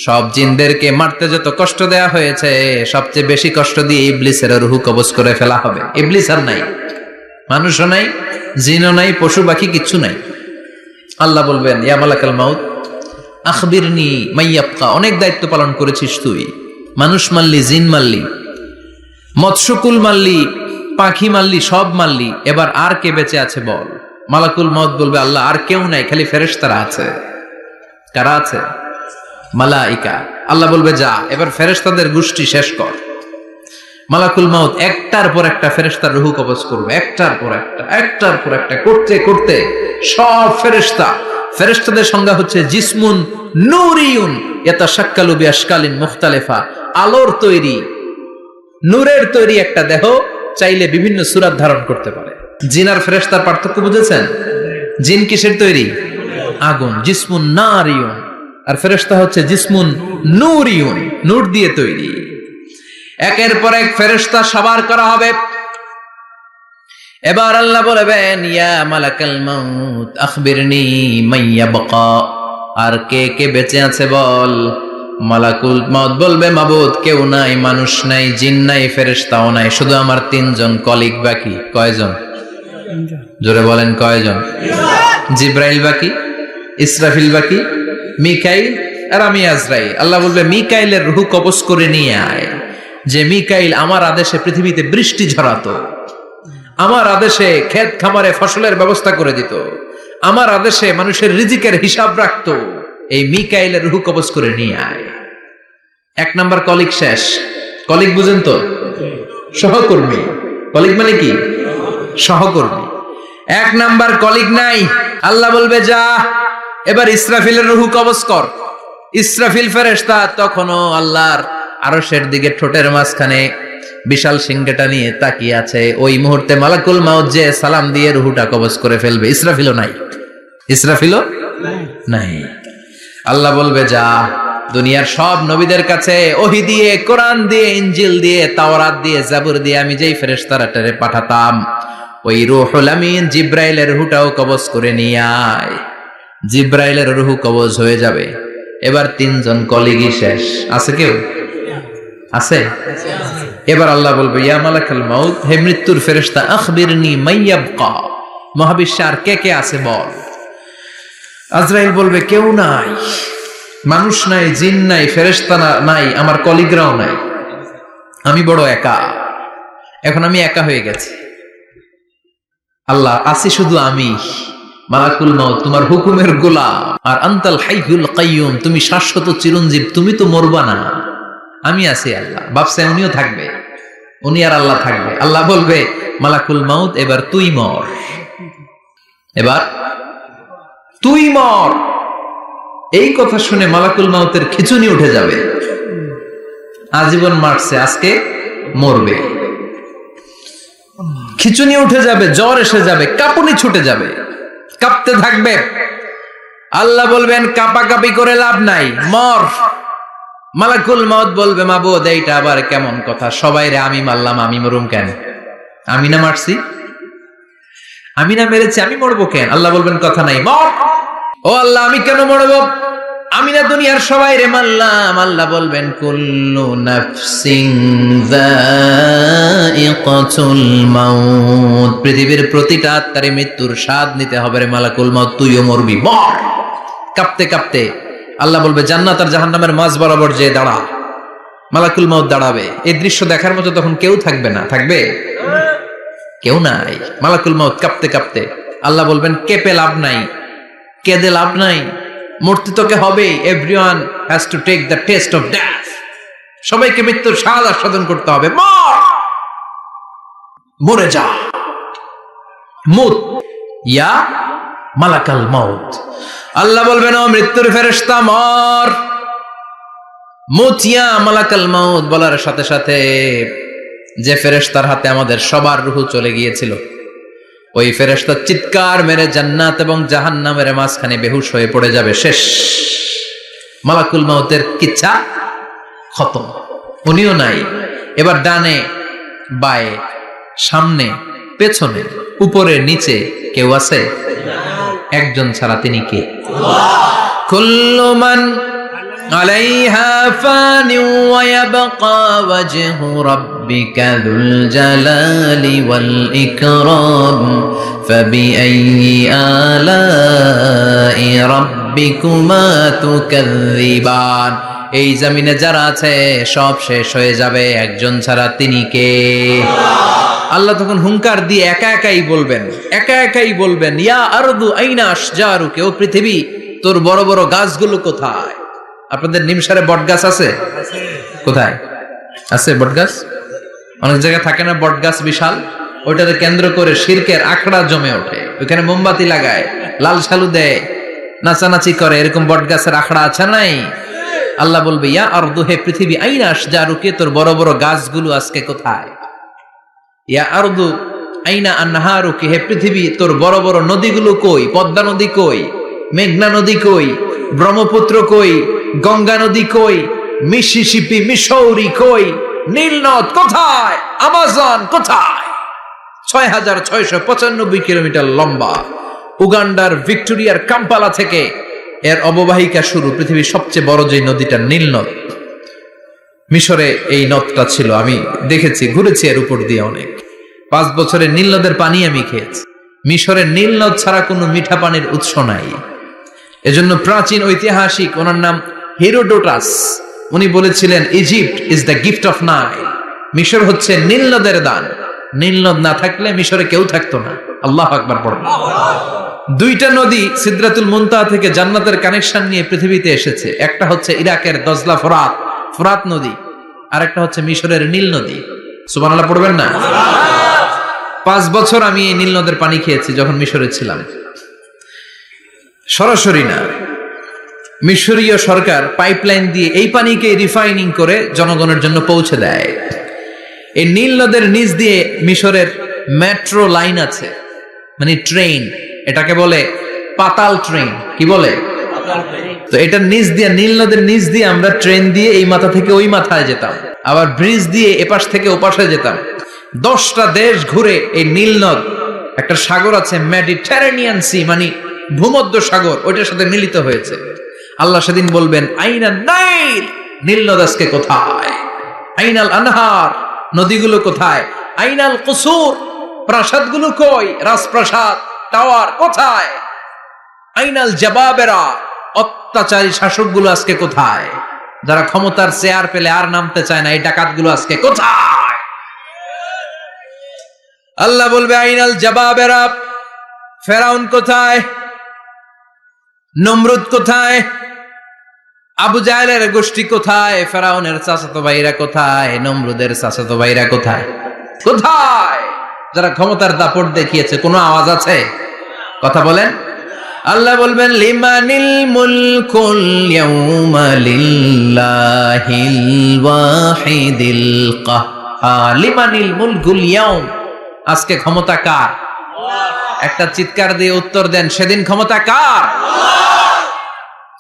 [SPEAKER 1] সব জিনদেরকে মারতে যত কষ্ট দেয়া হয়েছে, সবচেয়ে বেশি কষ্ট দিয়ে ইবলিসের রূহ কবজ করে ফেলা হবে। ইবলিস আর নাই, মানুষও নাই, জিনও নাই, পশু পাখি কিচ্ছু নাই। আল্লাহ বলবেন, ইয়া মালাকাল মাউত আখবিরনি মাইয়াবকা। অনেক দায়িত্ব পালন করেছিস তুই, মানুষ মারলি, জিন মারলি, মৎস্যকুল মারলি, পাখি মারলি, সব মারলি, এবার আর কে বেঁচে আছে বল। মালাকুল মউত বলবে, আল্লাহ আর কেউ নাই, খালি ফেরেশতারা আছে। কারা আছে? মালাইকা। আল্লাহ বলবে, যা এবার ফেরেশতাদের গোষ্ঠী শেষ কর। মালাকুল মউত একটার পর একটা ফেরেশতার রূহ কবজ করবে, একটার পর একটা করতে করতে সব ফেরেশতাদের সংজ্ঞা হচ্ছে জিসমুন নূরিয়ুন ইয়াতাশাক্কালু বিআশকালিন মুখতালিফা। আলোর তৈরি, নূরের তৈরি একটা দেহ চাইলে বিভিন্ন সূরত ধারণ করতে পারে। জিন আর ফেরেশতার পার্থক্য বুঝেছেন? জিন কিসের তৈরি? আগুন, জিসমুন নারিয়ুন। আর ফেরেশতা হচ্ছে জিসমুন নূরিয়ুন, নূর দিয়ে তৈরি। একের পর এক ফেরেশতা সবার করা হবে। এবার আল্লাহ বলবেন, ইয়া মালাকাল মাউত আখবিরনি মাইয়াবকা। আর কে কে বেঁচে আছে বল। মালাকুল মউত বলবে, মাবুদ কেউ নাই, মানুষ নাই, জিন নাই, ফেরেশতাও নাই, শুধু আমার 3 জন কলিগ বাকি। কয়জন? জোরে বলেন, কয়জন? জিব্রাইল বাকি, ইসরাফিল বাকি, মিকাইল আর আমি আজরাইল। আল্লাহ বলবে, মিকাইলের রূহ কবজ করে নিয়ে আয়। যে মিকাইল আমার আদেশে পৃথিবীতে বৃষ্টি ঝরাতো, আমার আদেশে ক্ষেত খামারে ফসলের ব্যবস্থা করে দিত, আমার আদেশে মানুষের রিজিকের হিসাব রাখতো। এই মিকাইলের রূহ কবজ করে নিয়ে আয়। 1 নাম্বার কলিগ শেষ। কলিগ বুঝেন তো? সহকর্মী। কলিগ মানে কি? সহকর্মী। 1 নাম্বার কলিগ নাই। আল্লাহ বলবে, যা এবার ইসরাফিলের রূহ কবজ কর। ইসরাফিল ফেরেশতা তখনও আল্লাহর আরশের দিকে ঠোঁটের মাঝখানে বিশাল সিংহটা নিয়ে তাকিয়ে আছে। ওই মুহূর্তে মালাকুল মাউত যে সালাম দিয়ে রূহটা কবজ করে ফেলবে। ইসরাফিলও নাই, ইসরাফিলও নাই। আল্লাহ বলবে, যা দুনিয়ার সব নবীদের কাছে ওহী দিয়ে, কোরআন দিয়ে, ইনজিল দিয়ে, তাওরাত দিয়ে, জাবুর দিয়ে আমি যেই ফেরেশতারাটারে পাঠাতাম, ওই রূহুল আমিন জিব্রাইলের রূহটাও কবজ করে নিয়ে আয়। জিব্রাইলের রূহ কবজ হয়ে যাবে। এবার 3 জন কলিগই শেষ। আছে কেউ? আছে? এবার আল্লাহ বলবে, ইয়া মালাকাল মাউত, হে মৃত্যুর ফেরেশতা, আখবিরনি মাইয়াবকা। মহাবিশ্বে আর কে কে আছে বল। আজরাইল বলবে, কেউ নাই, মানুষ নাই, জিন নাই, ফেরেশতা নাই, আমার কলিগরাও নাই, আমি বড় একা। এখন আমি একা হয়ে গেছি। আল্লাহ, আছি শুধু আমি। মালাকুল মাউত, তোমার হুকুমের গোলাম। আর আনতাল হাইয়ুল কাইয়ুম, তুমি শাশ্বত চিরঞ্জীব, তুমি তো মরবা না। আমি আছি। আল্লাহ ভাবছে উনিও থাকবে, উনি আর আল্লাহ থাকবে। আল্লাহ বলবে, মালাকুল মাউত এবার তুই মর, এবার তুই মর। এই কথা শুনে মালাকুল মাউতের খিচুনি উঠে যাবে। আজীবন মারছে, আজকে মরবে। খিচুনি উঠে যাবে, জ্বর এসে যাবে, কাঁপুনি ছুটে যাবে, কাঁপতে থাকবে। আল্লাহ বলবেন, কাঁপাকাঁপি করে লাভ নাই, মর। মালাকুল মাউত বলবে, মাবুদ এইটা আবার কেমন কথা? সবাই রে আমি মারলাম, আমি মরুম কেন? আমি না মারছি, আমি না মেরেছি, আমি মরবো কেন? আল্লাহ বলবেন, কথা নাই, মর। ও আল্লাহ, আমি কেন মরবো? আমি না দুনিয়ার সবাই রে মারলাম। আল্লাহ বলবেন, কুল্লু নাফসিন যায়িকাতুল মাউত, পৃথিবীর প্রতিটা আত্মারে মৃত্যুর স্বাদ নিতে হবে রে মালাকুল মাউত, তুইও মরবি, মর। কাঁপতে কাঁপতে আল্লাহ বলবে, জান্নাত আর জাহান্নামের মাঝ বরাবর যে দাঁড়া। মালাকুল মাউত দাঁড়াবে। এই দৃশ্য দেখার মতো তখন কেউ থাকবে না। থাকবে? কেউ নাই। মালাকুল মাউত কাঁপতে কাঁপতে আল্লাহ বলবেন, কেঁপে লাভ নাই, কেঁদে লাভ নাই, মরতে তোকে হবে। Everyone has to take the test of death. সবাইকে মৃত্যুর স্বাদ আস্বাদন করতে হবে। মর, মরে যা, মুত ইয়া মালাকাল মাউত। আল্লাহ বলবেন, ও মৃত্যুর ফেরেশতা, মর, মুত ইয়া মালাকাল মাউত। বলার সাথে সাথে যে ফেরেশতার হাতে আমাদের সবার রূহ চলে গিয়েছিল, ওই ফেরেশতা চিৎকার মেরে জান্নাত এবং জাহান্নামের মাঝখানে বেহুশ হয়ে পড়ে যাবে। শেষ। মালাকুল মাউতের কিচ্ছা খতম, উনিও নাই। এবার ডানে বায়ে, সামনে পেছনে, উপরে নিচে কেউ আছে? একজন ছাড়া তিনি কে? কুল্লু মান আলাইহা ফানি ওয়া ইয়াবকা ওয়াজহু রাব্বিকা যুল জালালি ওয়াল ইকরাম ফাবিআইয়ি আলাই রাব্বিকুমা তুকাযযিবান। এই জমিনে যারা আছে সব শেষ হয়ে যাবে, একজন ছাড়া তিনি কে? আল্লাহ তখন হুঙ্কার দিয়ে একা একাই বলবেন ইয়া আরদু আইনা আশজারুকে, ও পৃথিবী তোর বড় বড় গাছগুলো কোথায়? আপনাদের নিমসারে বট গাছ আছে? কোথায় আছে বট গাছ? অনেক জায়গায় থাকে না বট গাছ বিশাল, ওইটাতে কেন্দ্র করে শিরকের আখড়া জমে ওঠে, ওইখানে মোমবাতি লাগায়, লাল শালু দেয়, নাচানাচি করে, এরকম বট গাছের আখড়া আছে নাই? আল্লাহ বলবে ইয়া আরদু, হে পৃথিবী, আইনা আশজারুকে, তোর বড় বড় গাছগুলো আজকে কোথায়? ইয়া আরদু আইনা আনহারুকে, হে পৃথিবী তোর বড় বড় নদীগুলো কই? পদ্মা নদী কই? মেঘনা নদী কই? ব্রহ্মপুত্র কই? গঙ্গা নদী কই? মিসিসিপি, মিসৌরি কই? নীল নদ কোথায়? আমাজন কোথায়? ৬,৬৯৫ কিলোমিটার লম্বা, উগান্ডার ভিক্টোরিয়ার কাম্পালা থেকে এর অববাহিকা শুরু। পৃথিবীর সবচেয়ে বড় যে নদীটা নীল নদ, মিশরে এই নদটা ছিল। আমি দেখেছি, ঘুরেছি এর উপর দিয়ে অনেক। 5 বছরে নীল নদের পানি আমি খেয়েছি। মিশরের নীল নদ ছাড়া কোনো মিঠা পানির উৎস নাই। এজন্য প্রাচীন ঐতিহাসিক, ওনার নাম হেরোডোটাস, উনি বলেছিলেন Egypt is the gift of Nile. মিশর হচ্ছে নীল নদের দান। নীল নদ না থাকলে মিশরে কেউ থাকতো না। আল্লাহু আকবার পড়ুন। 2টা নদী সিদরাতুল মুনতাহা থেকে জান্নাতের কানেকশন নিয়ে পৃথিবীতে এসেছে। একটা হচ্ছে ইরাকের দজলা ফোরাত নদী, আর একটা হচ্ছে মিশরের নীল নদী। সুবহানাল্লাহ পড়বেন না? 5 বছর আমি এই নীল নদের পানি খেয়েছি যখন মিশরে ছিলাম। সরাসরি না, মিশরীয় সরকার পাইপলাইন দিয়ে এই পানিকে রিফাইনিং করে জনগণের জন্য পৌঁছে দেয়। এই নীল নদের নিচ দিয়ে মিশরের মেট্রো লাইন আছে, মানে ট্রেন, এটাকে বলে পাতাল ট্রেন। কি বলে? তো এটার নিচ দিয়ে, নীল নদের নিচ দিয়ে আমরা ট্রেন দিয়ে এই মাথা থেকে ওই মাথায় যেতাম, আবার ব্রিজ দিয়ে এপাশ থেকে ওপাশে যেতাম। 10টা দেশ ঘুরে এই নীল নদ, একটা সাগর আছে মেডিটেরেনিয়ান সি, মানে ভূমধ্য সাগর, ওইটার সাথে মিলিত হয়েছে। আল্লাহ সেদিন বলবেন আইনা নাইল, নীল নদ আজকে কোথায়? আইনাল আনহার, নদীগুলো কোথায়? আইনাল কুসুর, প্রাসাদগুলো কই? রাজপ্রাসাদ, টাওয়ার কোথায়? আইনাল জাবাবেরা, অত্যাচারী শাসকগুলো আজকে কোথায়? যারা ক্ষমতার চেয়ার পেলে আর নামতে চায় না, এই ডাকাতগুলো আজকে কোথায়? আল্লাহ বলবে আইনাল জাবাবেরা, ফেরাউন কোথায়? নমরুদ কোথায়? আবু জাহেলের গোষ্ঠী কোথায়? ফেরাউনের চাচাতো ভাইরা কোথায়? নমরুদের চাচাতো ভাইরা কোথায়? কোথায়? যারা ক্ষমতার দাপট দেখিয়েছে, কোনো আওয়াজ আছে? কথা বলেন। আল্লাহ বলবেন লিমানিল মুলকুল ইয়াউমা লিল্লাহিল ওয়াহিদিল কাহ্হার। লিমানিল মুলকুল ইয়াউম, আজকে ক্ষমতা কার? একটা চিৎকার দিয়ে উত্তর দেন, সেদিন ক্ষমতা কার?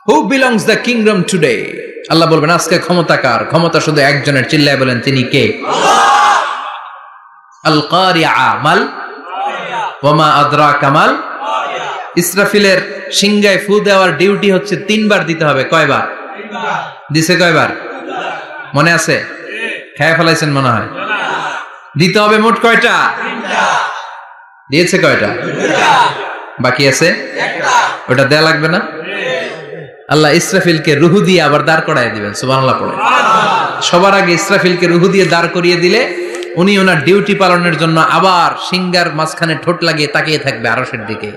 [SPEAKER 1] Who belongs the kingdom today? আল্লাহ বলবেন আজকে ক্ষমতা কার? ক্ষমতা শুধু একজনের, চিল্লায় বলেন তিনি কে? আল কারিআ, মাল ওয়া মা আদরাকা মাল। ইসরাফিলের সিংহায় ফু দেওয়ার ডিউটি হচ্ছে 3 বার দিতে হবে। কয়বার দিছে? কয়বার মনে আছে? খেয়ে ফেলাইছেন মনে হয়। দিতে হবে মোট কয়টা? দিয়েছে কয়টা? বাকি আছে ওটা দেয়া লাগবে না? আল্লাহ ইসরাফিলকে রুহু দিয়ে আবার দাঁড় করায় দিবেন। সুবহানাল্লাহ পড়ে। সবার আগে ইসরাফিলকে রুহু দিয়ে দাঁড় করিয়ে দিলে উনি ওনার ডিউটি পালনের জন্য আবার সিংহার মাঝখানে ঠোঁট লাগিয়ে তাকিয়ে থাকবে আরশের দিকে।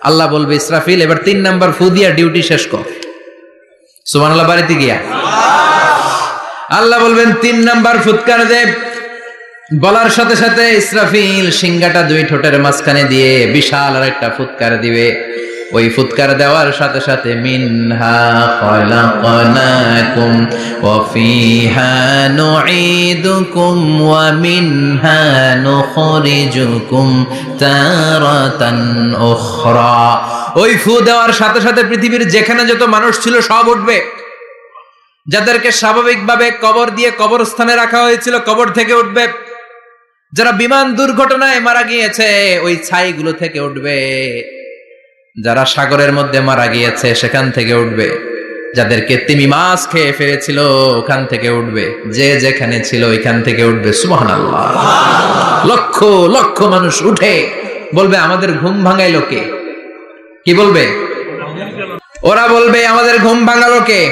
[SPEAKER 1] আল্লাহ বলবে ইসরাফিল এবার 3 নাম্বার ফু দিয়া ডিউটি শেষ কর। সুবহানাল্লাহ। বাড়িতে গিয়া আল্লাহ বলবেন 3 নাম্বার ফুৎকার দে। বলার সাথে সাথে ইসরাফিল সিংহাটা 2 ঠোঁটের মাঝখানে দিয়ে বিশাল আর একটা ফুৎকার দিবে। ওই ফুৎকার দেওয়ার সাথে সাথে মিনহা খলাকনাকুম ওয়া ফিহা নুঈদুকুম ওয়া মিনহা নুখরিজুকুম তারাতান উখরা। ওই ফু দেওয়ার সাথে সাথে পৃথিবীর যেখানে যত মানুষ ছিল সব উঠবে। যাদেরকে স্বাভাবিকভাবে কবর দিয়ে কবরস্থানে রাখা হয়েছিল কবর থেকে উঠবে। যারা বিমান দুর্ঘটনায় মারা গিয়েছে ওই ছাইগুলো থেকে উঠবে। যারা সাগরের মধ্যে মারা গিয়েছে সেখান থেকে উঠবে, যাদেরকে তিমি মাছ খেয়ে ফেলেছিল ওখান থেকে উঠবে, যে যেখানে ছিল ওইখান থেকে উঠবে। সুবহানাল্লাহ। লক্ষ লক্ষ মানুষ উঠে বলবে আমাদের ঘুম ভাঙাইলো কে? কি বলবে? ওরা বলবে আমাদের ঘুম ভাঙালো কে?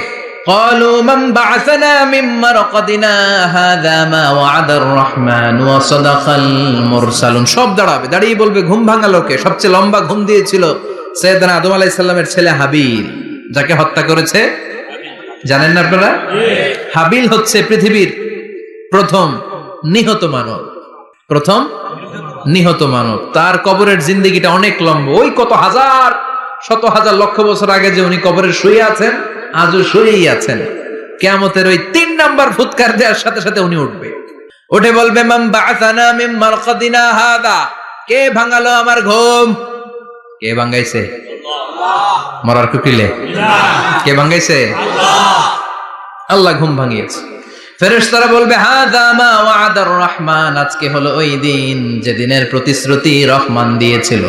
[SPEAKER 1] قالوا من بعثنا من مرقدنا هذا ما وعد الرحمن وصدق المرسلون। সব দাঁড়াবে, দাঁড়িয়ে বলবে ঘুম ভাঙালো কে? সবচেয়ে লম্বা ঘুম দিয়েছিল সাইয়েদনা আদম আলাইহিস সালামের ছেলে হাবিল, যাকে হত্যা করেছে জানেন না আপনারা? হাবিল হচ্ছে পৃথিবীর প্রথম নিহত মানব, প্রথম নিহত মানব। তার কবরের জিন্দেগিটা অনেক লম্বা, ওই কত হাজার শত হাজার লক্ষ বছর আগে যে উনি কবরে শুয়ে আছেন, আজও শুয়েই আছেন। কিয়ামতের ওই 3 নাম্বার ফুৎকার দেওয়ার সাথে সাথে উনি উঠবে, উঠে বলবে মান বা'আসানা মিন মারকাদিনা হাদা, কে ভাঙালো আমার ঘুম? কে ভাঙাইছে? আল্লাহ। মরার কুকিলে কে ভাঙাইছে? আল্লাহ। আল্লাহ ঘুম ভাঙিয়েছে। ফেরেশতারা বলবে হাদা মা ওয়াদার রহমান, আজকে হলো ওই দিন যে দিনের প্রতিশ্রুতি রহমান দিয়েছিল,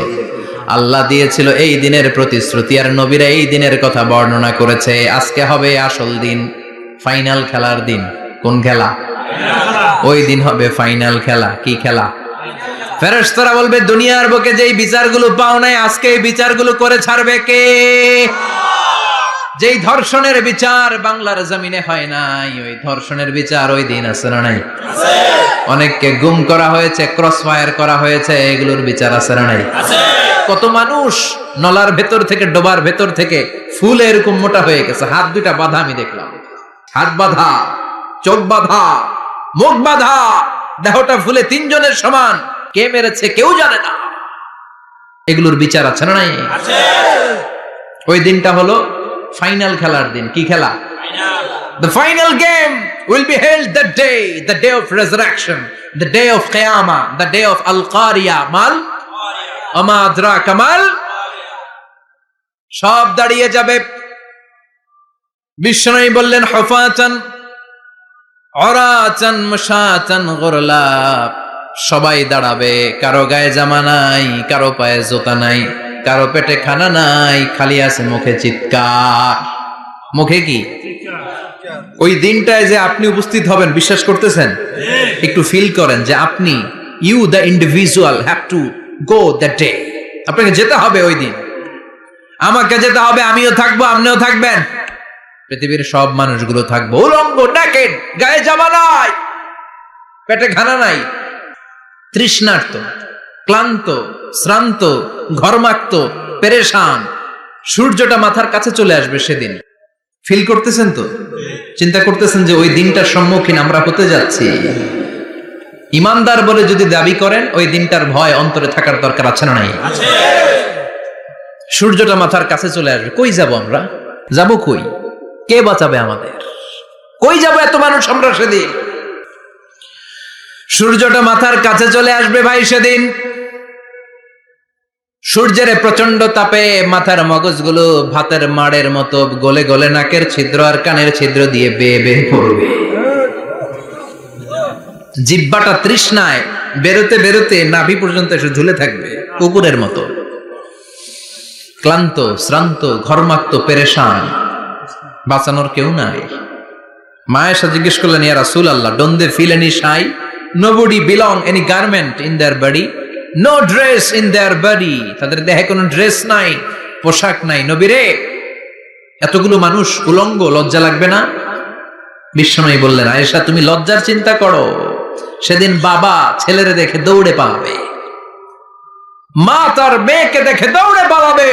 [SPEAKER 1] আল্লাহ দিয়েছিল এই দিনের প্রতিশ্রুতি, আর নবীরা এই দিনের কথা বর্ণনা করেছে। আজকে হবে আসল দিন, ফাইনাল খেলার দিন। কোন খেলা? ওই দিন হবে ফাইনাল খেলা। কি খেলা? ফেরেশতারা বলবে দুনিয়ার বুকে যেই বিচারগুলো পাও নাই, আজকে এই বিচারগুলো করে ছাড়বে কে? যেই ধর্ষণের বিচার বাংলার জমিনে হয় নাই, ওই ধর্ষণের বিচার ওই দিন আছে না নাই? আছে। অনেককে গুম করা হয়েছে, ক্রস ফায়ার করা হয়েছে, এগুলোর বিচার আছে না নাই? আছে। কত মানুষ নলার ভেতর থেকে, ডোবার ভেতর থেকে ফুলে এরকম মোটা হয়ে গেছে, হাত দুইটা বাঁধা, আমি দেখলাম হাত বাঁধা, চোখ বাঁধা, মুখ বাঁধা, দেহটা ফুলে 3 জনের সমান। কে মেরেছে কেউ জানে না। এগুলোর বিচার আছে না নাই? আছে। ওই দিনটা হলো ফাইনাল খেলার দিন। কি খেলা? Final. The final game will be held that day, the day of resurrection, the day of Qiyamah, the day of Al-Qariya, mal আমা আদরাকা মাল। সব দাঁড়িয়ে যাবে। বিষ্ণু বললেন হুফাতান উরাতান মুশাতান গুরলা, সবাই দাঁড়াবে, কারো গায়ে জামা নাই, কারো পায়ে জুতা নাই, কারো পেটে খানা নাই, খালি আছে মুখে চিৎকার। মুখে কি? ওই দিনটায় যে আপনি উপস্থিত হবেন, বিশ্বাস করতেছেন? একটু ফিল করেন যে আপনি, you the individual have to go that day, আপনাকে যেতে হবে ওই দিন, আমাকে যেতে হবে, আমিও থাকবো, আপনিও থাকবেন, পৃথিবীর সব মানুষগুলো থাকবো উলঙ্গ, naked, গায়ে জামা নাই, পেটে খানা নাই, তৃষ্ণার্ত, ক্লান্ত, শ্রান্ত, ঘর্মাক্ত, পেরেশান। সূর্যটা মাথার কাছে চলে আসবে সেদিন। ফিল করতেছেন তো? চিন্তা করতেছেন যে ওই দিনটার সম্মুখীন আমরা হতে যাচ্ছি। ইমানদার বলে যদি দাবি করেন, ওই দিনটার ভয় অন্তরে থাকার দরকার আছে না নাই? আছে। সূর্যটা মাথার কাছে চলে আসবে, কই যাব আমরা? যাব কই? কে বাঁচাবে আমাদের? কই যাব এত মানুষ আমরা সেদিন? সূর্যটা মাথার কাছে চলে আসবে ভাই সেদিন। সূর্যের প্রচন্ড তাপে মাথার মগজগুলো ভাতের মাড়ের মতো গলে গলে নাকের ছিদ্র আর কানের ছিদ্র দিয়ে বেয়ে বেয়ে পড়বে। জিহ্বাটা তৃষ্ণায় বেরোতে বেরোতে নাভি পর্যন্ত এসে ঝুলে থাকবে কুকুরের মতো। ক্লান্ত, শ্রান্ত, ঘর্মাক্ত, পেরেশান, বাঁচানোর কেউ নাই। মায়েশা জিজ্ঞেস করলেন, ইয়া রাসূলুল্লাহ, don't they feel any shy? Nobody belong any garment in their body, no dress in their body. তাদের দেহে কোনো ড্রেস নাই, পোশাক নাই। নবীরে, এতগুলো মানুষ উলঙ্গ, লজ্জা লাগবে না? বিশ্বনবী বললেন, আয়েশা তুমি লজ্জার চিন্তা করো, সেদিন বাবা ছেলেরে দেখে দৌড়ে পালাবে, মা তার মেয়েকে দেখে দৌড়ে পালাবে।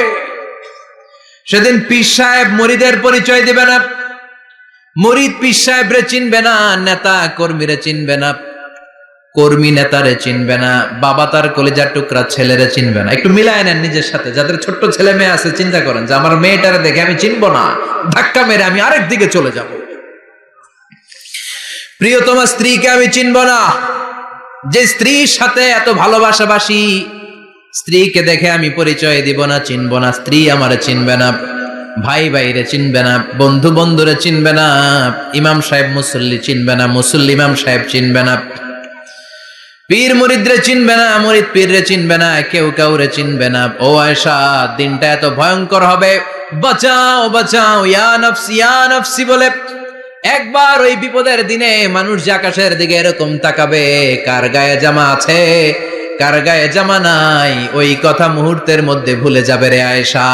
[SPEAKER 1] সেদিন পীর সাহেব মুরিদের পরিচয় দিবে না, মুরিদ পীর সাহেবরে চিনবে না, নেতা কর্মীরে চিনবে না, কর্মী নেতারে চিনবে না, বাবা তার কলিজার টুকরা ছেলেরে চিনবে না। একটু মিলায় নেন নিজের সাথে। যাদের ছোট্ট ছেলে মেয়ে আছে, চিন্তা করেন যে আমার মেয়েটারে দেখে আমি চিনবো না, ধাক্কা মেরে আমি আরেক দিকে চলে যাব। প্রিয়তমা স্ত্রীকে আমি চিনব না, যে স্ত্রীর সাথে এত ভালোবাসাবাসি, স্ত্রীকে দেখে আমি পরিচয় দিব না, চিনব না। স্ত্রী আমারে চিনবে না, ভাই ভাইরে চিনবে না, বন্ধু বন্ধুরে চিনবে না, ইমাম সাহেব মুসল্লি চিনবে না, মুসল্লি ইমাম সাহেব চিনবে না। পীর মুরিদরে চিনবে না, মুরিদ পীররে চিনবে না, কেউ কাউরে চিনবে না। ও আয়েশা, দিনটা এত ভয়ঙ্কর হবে, বাঁচাও বাঁচাও, ইয়া নফসি বলে একবার ওই বিপদের দিনে মানুষ যে আকাশের দিকে এরকম তাকাবে, কার গায়ে জামা আছে কার গায়ে জামা নাই, ওই কথা মুহূর্তের মধ্যে ভুলে যাবে রে আয়েশা।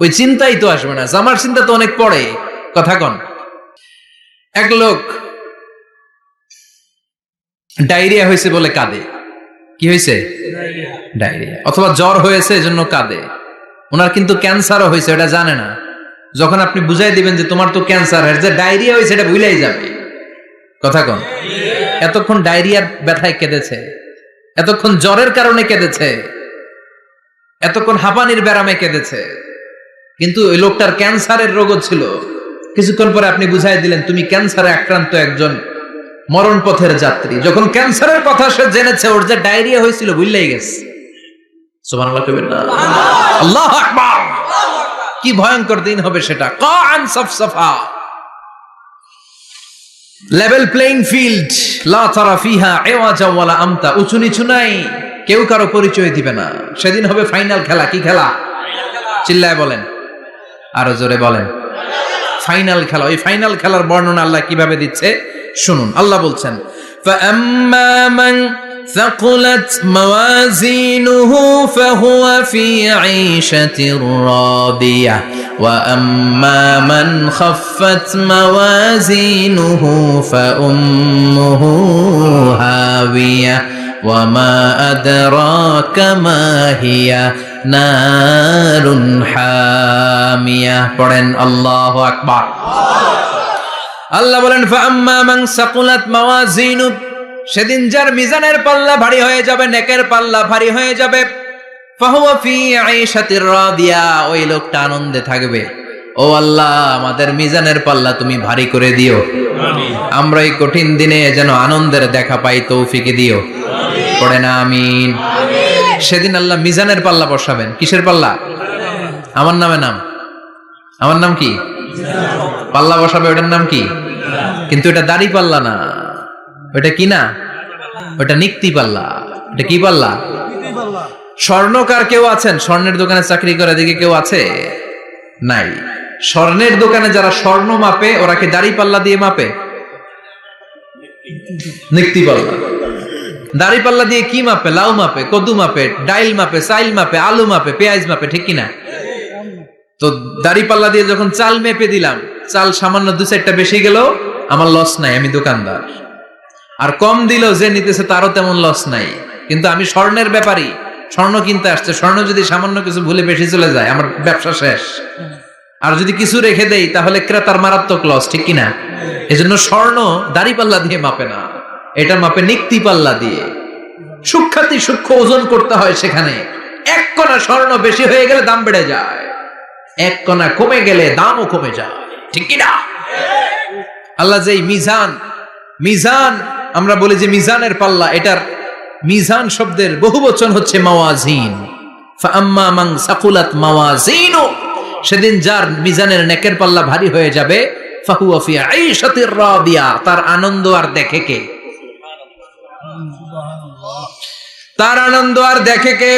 [SPEAKER 1] ওই চিন্তাই তো আসবে না, জামার চিন্তা তো অনেক পড়ে। কথা কন। এক লোক ডায়রিয়া হয়েছে বলে কাঁদে। কি হয়েছে? ডায়রিয়া। অথবা জ্বর হয়েছে এজন্য কাঁদে। ওনার কিন্তু ক্যান্সারও হয়েছে, এটা জানে না। যখন আপনি বুঝাই দিবেন যে তোমার তো ক্যান্সার হয়েছে, ডায়রিয়া হয়েছে, এটা ভুলেই যাবে। কথা কন। এতক্ষণ ডায়রিয়ার ব্যথায় কেঁদেছে, এতক্ষণ জ্বরের কারণে কেঁদেছে, এতক্ষণ হাঁপানির ব্যারামে কেঁদেছে, কিন্তু ওই লোকটার ক্যান্সারের রোগও ছিল। কিছুক্ষণ পরে আপনি বুঝাই দিলেন তুমি ক্যান্সারে আক্রান্ত একজন মরণ পথের যাত্রী। যখন ক্যান্সারের কথা সে জেনেছে, ওর যে ডায়রিয়া হয়েছিল ভুলেই গেছে। সুবহানাল্লাহ কইবেন না? আল্লাহু আকবার। কি ভয়ঙ্কর দিন হবে সেটা। কান সাফসাফা, লেভেল প্লেইং ফিল্ড, লা তারা ফিহা ইওয়াজা ওয়ালা আমতা। উঁচু নিচু নাই, কেউ কারো পরিচয় দিবে না। সেদিন হবে ফাইনাল খেলা। কি খেলা? চিল্লায় বলেন, আরো জোরে বলেন। ফাইনাল খেলা। ওই ফাইনাল খেলার বর্ণনা আল্লাহ কিভাবে দিচ্ছে শুনুন। আল্লাহ বলছেন, فَأَمَّا مَنْ ثَقُلَتْ مَوَازِينُهُ فَهُوَ فِي عِيشَةٍ رَاضِيَةٍ وَأَمَّا مَنْ خَفَّتْ مَوَازِينُهُ فَأُمُّهُ هَاوِيَةٌ وَمَا أَدْرَاكَ مَا هِيَ نَارٌ حَامِيَةٌ। পড়েন আল্লাহু আকবার। আল্লাহ বলেন, ফাআম্মা মান সাকুলাত মাওয়াজিনু, সেদিন যার মিজানের পাল্লা ভারী হয়ে যাবে, নেকের পাল্লা ভারী হয়ে যাবে, ফাহুয়া ফি আইশাতির রাদিয়া, ওই লোকটা আনন্দে থাকবে। ও আল্লাহ, আমাদের মিজানের পাল্লা তুমি ভারী করে দিও। আমিন। আমরা এই কঠিন দিনে যেন আনন্দের দেখা পাই, তৌফিক দিও। পড়ে না আমিন। সেদিন আল্লাহ মিজানের পাল্লা বসাবেন। কিসের পাল্লা? আমার নামে নাম। আমার নাম কি? পাল্লা বসাবে, ওটার নাম কি? কিন্তু এটা দাড়ি পাল্লা না, ওটা কি না, ওটা নিক্তি পাল্লা। এটা কি পাল্লা? স্বর্ণকার কেউ আছেন? স্বর্ণের দোকানে চাকরি করে দেখে কেউ আছে? নাই। স্বর্ণের দোকানে যারা স্বর্ণ মাপে, ওরা কি দাড়ি পাল্লা দিয়ে মাপে? নিক্তি পাল্লা। দাড়ি পাল্লা দিয়ে কি মাপে? লাউ মাপে, কদু মাপে, ডাইল মাপে, চাইল মাপে, আলু মাপে, পেঁয়াজ মাপে, ঠিক কিনা? তো দাড়ি পাল্লা দিয়ে যখন চাল মেপে দিলাম, চাল সামান্য 2-4টা বেশি গেল, আমার লস নাই, আমি দোকানদার। আর কম দিল যে নিতেছে, তারও তেমন লস নাই। কিন্তু আমি স্বর্ণের ব্যাপারী, স্বর্ণ কিনতে আসছে, স্বর্ণ যদি সামান্য কিছু ভুলে বেশি চলে যায়, আমার ব্যবসা শেষ। আর যদি কিছু রেখে দেই, তাহলে ক্রেতার মারাত্মক লস, ঠিক কিনা? এজন্য স্বর্ণ দাড়ি পাল্লা দিয়ে মাপে না, এটা মাপে নিক্তি পাল্লা দিয়ে। সূক্ষ্মাতি সূক্ষ্ম ওজন করতে হয় সেখানে। এক কণা স্বর্ণ বেশি হয়ে গেলে দাম বেড়ে যায়, এক কণা কমে গেলে দামও কমে যায়, ঠিক কিনা? আল্লাহ যে মিজান আমরা বলি যে মিজানের পাল্লা, এটার মিজান শব্দের বহুবচন হচ্ছে মাওয়াজিন। ফাআম্মা মান সাকুলাত মাওয়াজিনু, সেদিন যার মিজানের নেকের পাল্লা ভারী হয়ে যাবে, ফাহুয়া ফি আইশাতির রাদিয়া, তার আনন্দ আর দেখে কে? তার আনন্দ আর দেখে কে?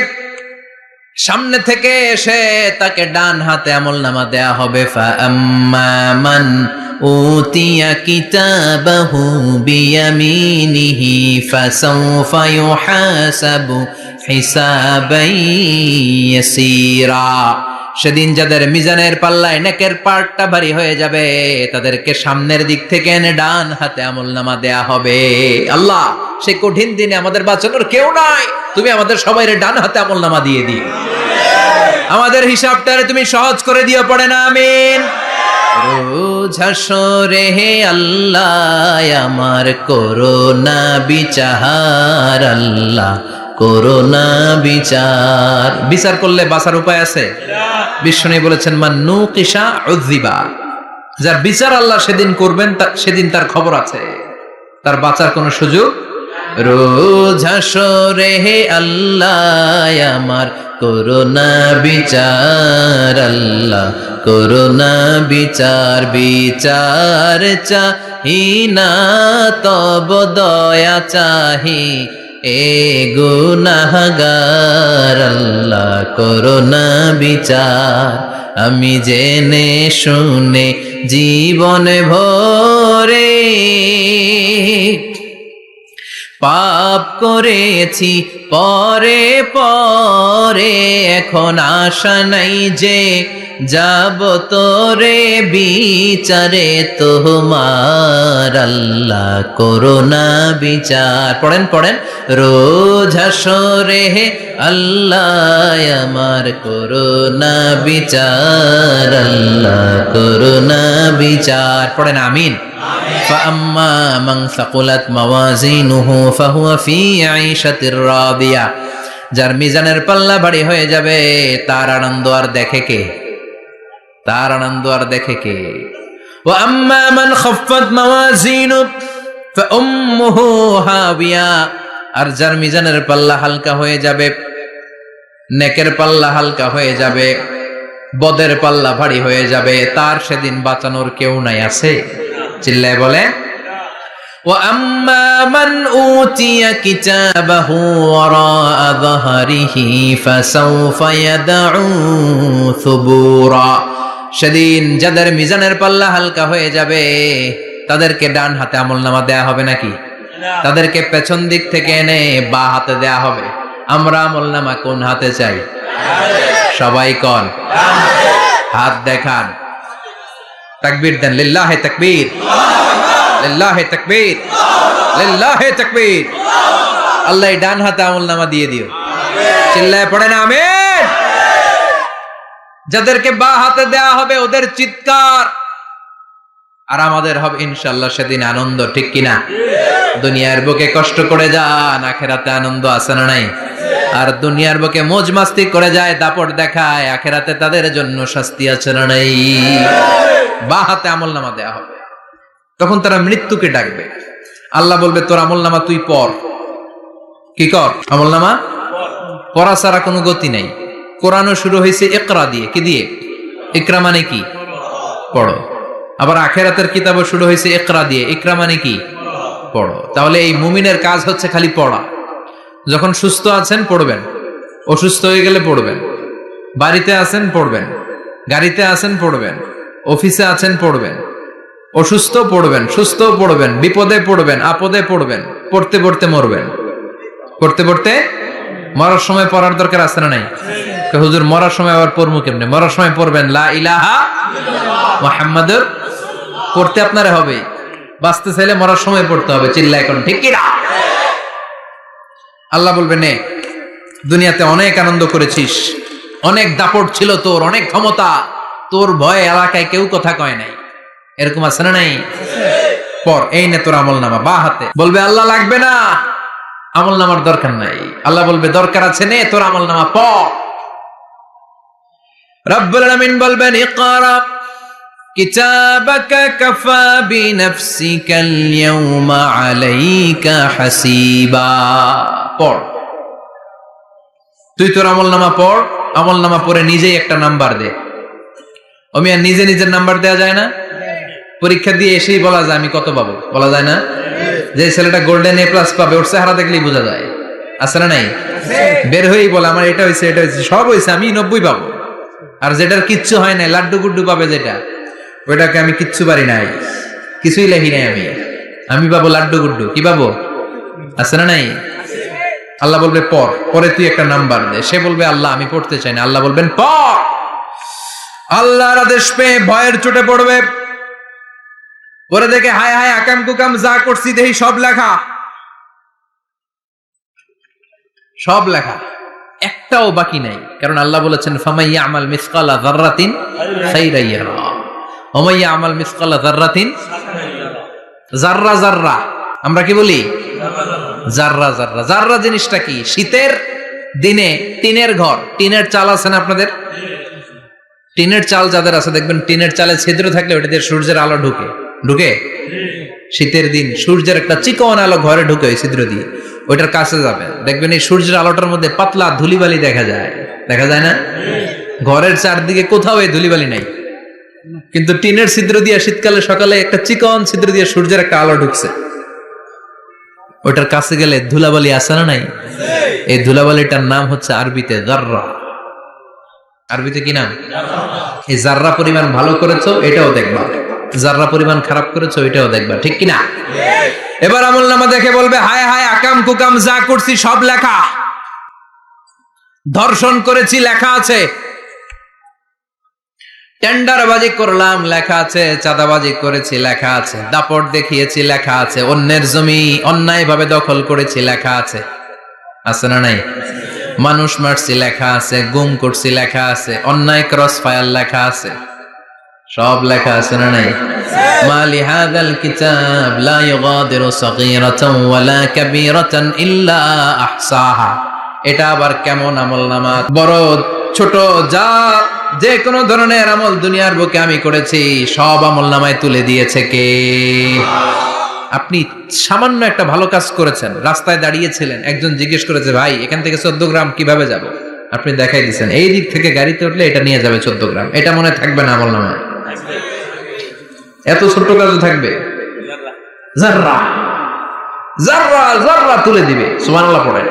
[SPEAKER 1] সামনে থেকে এসে তাকে ডান হাতে আমলনামা দেয়া হবে। ফাআম্মা মান উতিয়া কিতাবাহু বিয়ামিনিহি ফাসাউফা ইউহাসাবু হিসাবান ইয়াসীরা, সেদিন যাদের মিজানের পাল্লায় নেকের পার্টটা ভারী হয়ে যাবে, তাদেরকে সামনের দিক থেকে এনে ডান হাতে আমলনামা দেয়া হবে। আল্লাহ, সেই কঠিন দিনে আমাদের বাঁচানোর কেউ নাই, তুমি আমাদের সবাইরে ডান হাতে আমলনামা দিয়ে দিও, আমাদের হিসাবটারে তুমি সহজ করে দিও। পড়ে না আমিন। রোজ হাসরে হে আল্লাহ আমার করোনা বিচার, আল্লাহ করোনা বিচার। বিচার করলে বাঁচার উপায় আছে? বিশ্বনবী বলেছেন, মান নুকিশা উযিবা, যার বিচার আল্লাহ সেদিন করবেন, সেদিন তার খবর আছে, তার বাঁচার কোনো সুযোগ রোজ হাসরে হে আল্লাহ আমার করুণা বিচার, আল্লাহ করুণা বিচার, বিচার চাহি না তব দয়া চাহি এ গুনাহগার, আল্লাহ করুণা বিচার। আমি জেনে শুনে জীবন ভরে পাপ করেছি পরে পরে, এখন আশা নাই যে যাব তোরে বিচারে তোমার, আল্লাহ করুণা বিচার। পড়েন পড়েন, রোজ হাসরে হে আল্লাহ আমার করুণা বিচার, আল্লাহ করুণা বিচার। পড়েন আমিন। فأما من ثقلت موازينه فهو في عيشة راضية, যার মিজানের পাল্লা ভারী হয়ে যাবে তার আনন্দ আর দেখে কে, তার আনন্দ আর দেখে কে। وأما من خفت موازينه فأمه هاوية, আর যার মিজানের পাল্লা হালকা হয়ে যাবে, নেকের পাল্লা হালকা হয়ে যাবে, বদের পাল্লা ভারী হয়ে যাবে, তার সেদিন বাঁচানোর কেউ নাই। আছে? চিল্লায় বলে। وَأَمَّا مَنْ أُوتِيَ كِتَابَهُ وَرَاءَ ظَهْرِهِ فَسَوْفَ يَدْعُو ثُبُورًا, সেদিন যাদের মিজানের পাল্লা হালকা হয়ে যাবে তাদেরকে ডান হাতে আমলনামা দেয়া হবে নাকি? তাদেরকে পেছন দিক থেকে এনে বা হাতে দেয়া হবে। আমরা আমলনামা কোন হাতে চাই? সবাই কোন হাত দেখান, তাকবীর দেন, লিল্লাহে তাকবীর, লিল্লাহে তাকবীর, লিল্লাহে তাকবীর। আল্লাহ ডান হাতে আমলনামা দিয়ে দিও। চিল্লায় পড়েন আমিন। যাদেরকে বা হাতে দেয়া হবে ওদের চিৎকার আর আমাদের হবে ইনশাআল্লাহ সেদিন আনন্দ, ঠিক কিনা? দুনিয়ার বুকে কষ্ট করে যান, আখিরাতে আনন্দ আছে না নাই? আর দুনিয়ার বুকে মौज মাস্তি করে যায়, দাপট দেখায়, আখিরাতে তাদের জন্য শাস্তি আছে না নাই? বা হাতে আমলনামা দেয়া হবে। তখন তারা মৃত্যুকে ডাকবে। আল্লাহ বলবে তোর আমলনামা তুই পড়। কি কর? আমলনামা পড়া ছাড়া কোনো গতি নাই। কোরআনও শুরু হয়েছে ইকরা দিয়ে। কি দিয়ে? ইকরা মানে কি? পড়ো। আবার আখিরাতের কিতাবও শুরু হয়েছে ইকরা দিয়ে। ইকরা মানে কি? পড়ো। তাহলে এই মুমিনের কাজ হচ্ছে খালি পড়া। যখন সুস্থ আছেন পড়বেন, অসুস্থ হয়ে গেলে পড়বেন, বাড়িতে আছেন পড়বেন, গাড়িতে আছেন পড়বেন, অফিসে আছেন পড়বেন, অসুস্থ পড়বেন, সুস্থ পড়বেন, বিপদে পড়বেন, আপদে পড়বেন, পড়তে পড়তে মরবেন। পড়তে পড়তে মরার সময় পড়ার দরকার আছে না নাই? হুজুর মরার সময় আবার পড়বো কেমনে? মরার সময় পড়বেন লা ইলাহা মুহাম্মাদুর, পড়তে আপনারে হবে। বাঁচতে চাইলে মরার সময় পড়তে হবে। চিল্লায় এখন ঠিক কি না? আল্লাহ বলবে নে, দুনিয়াতে অনেক আনন্দ করেছিস, অনেক দাপট ছিল তোর, অনেক ক্ষমতা, তোর ভয়ে এলাকায় কেউ কথা কয় নাই। এরকম আছে না নাই? পর এই নে তোর আমলনামা বা হাতে। বলবে আল্লাহ লাগবে না, আমলনামার দরকার নাই। আল্লাহ বলবে দরকার আছে, নে তোর আমলনামা পড়। রব্বুল আলামিন বলবেন ইকরা কিতাবাকা কাফা বিনাফসিকাল ইয়াওমা আলাইকা হাসিবা। পড়, তুই তোর আমলনামা পড়। আমলনামা পড়ে নিজেই একটা নাম্বার দে। আমি আর নিজে নিজের নাম্বার দেয়া যায় না? পরীক্ষা দিয়ে এসেই বলা যায় আমি কত পাবো? বলা যায় না? যে ছেলেটা গোল্ডেন এ প্লাস পাবে ওর চেহারা দেখলেই বোঝা যায়। আছে না নাই? বের হয়েই বলে আমার এটা হয়েছে, এটা হয়েছে, সব হয়েছে, আমি 90 পাবো। আর যেটার কিচ্ছু হয় নাই, লাড্ডু গুড্ডু পাবে যেটা, ওইটাকে আমি কিচ্ছু পারি নাই, কিছুই লেখি নাই আমি পাবো লাড্ডু গুড্ডু। কি পাবো? আছে না নাই? আল্লাহ বলবে পড়, পরে তুই একটা নাম্বার দে। সে বলবে আল্লাহ আমি পড়তে চাই না। আল্লাহ বলবেন পড়। আল্লাহর আদেশ পেয়ে ভয়ের চোটে পড়বে, পরে দেখে হায় হায় আকাম কুকাম যা করছি দেখি সব লেখা, সব লেখা, একটাও বাকি নাই। কারণ আল্লাহ বলেছেন ফামাইয়া আমাল মিসকালা যাররাতিন খাইরান ইয়ারা ওয়া মাইয়া আমাল মিসকালা যাররাতিন, যাররা যাররা আমরা কি বলি? যাররা যাররা। যাররা জিনিসটা কি? শীতের দিনে টিনের ঘর, টিনের চাল আছে না আপনাদের? টিনের চাল যাদের আছে দেখবেন টিনের চালে ছিদ্র থাকলে ওটা দিয়ে সূর্যের আলো ঢুকে ঢুকে শীতের দিন সূর্যের একটা চিকন আলো ঘরে ঢুকে ওই ছিদ্র দিয়ে ওইটার কাছে যাবেন, দেখবেন এই সূর্যের আলোটার মধ্যে পাতলা ধুলিবালি দেখা যায় না? ঘরের চারদিকে কোথাও এই ধুলিবালি নাই, কিন্তু টিনের ছিদ্র দিয়ে শীতকালে সকালে একটা চিকন ছিদ্র দিয়ে সূর্যের একটা আলো ঢুকছে। ওইটার কাছে গেলে ধুলাবালি আছে না নাই? এই ধুলাবালিটার নাম হচ্ছে আরবিতে জাররা। আরবিতে কি নাম? এই জাররা পরিমাণ ভালো করেছো এটাও দেখবা, জাররা পরিমাণ খারাপ করেছো এটাও দেখবা, ঠিক কিনা? এবার আমলনামা দেখে বলবে হায় হায় আকাম কুকাম যা করছি সব লেখা, ধর্ষণ করেছি লেখা আছে, টেন্ডারবাজি করলাম লেখা আছে, চাঁদাবাজি করেছি লেখা আছে, দাপট দেখিয়েছি লেখা আছে, অন্যের জমি অন্যায়ভাবে দখল করেছি লেখা আছে, আছে না নাই? মানুষ মারছি লেখা আছে, গুম করছি লেখা আছে, অন্যায় ক্রস ফায়ার লেখা আছে, সব লেখা আছে না নাই? মালি হাদাল কিতাব লা ইউগাদিরু সাগীরাতান ওয়ালা কাবীরাতান ইল্লা আহসাহা। এটা আবার কেমন আমলনামা? বড় ছোট যা যে কোনো ধরনের আমল দুনিয়ার বুকে আমি করেছি সব আমলনামায় তুলে দিয়েছে কে? আপনি সামান্য একটা ভালো কাজ করেছেন, রাস্তায় দাঁড়িয়েছিলেন, একজন জিজ্ঞেস করেছে ভাই এখান থেকে 14 গ্রাম কিভাবে যাব, আপনি দেখাই দিচ্ছেন এই দিক থেকে গাড়িতে উঠলে এটা নিয়ে যাবে 14 গ্রাম, এটা মনে থাকবে না আমলনামায়? এত ছোট্ট কাজও থাকবে? জাররা জাররা জাররা তুলে দিবে। সুবহানাল্লাহ পড়েন।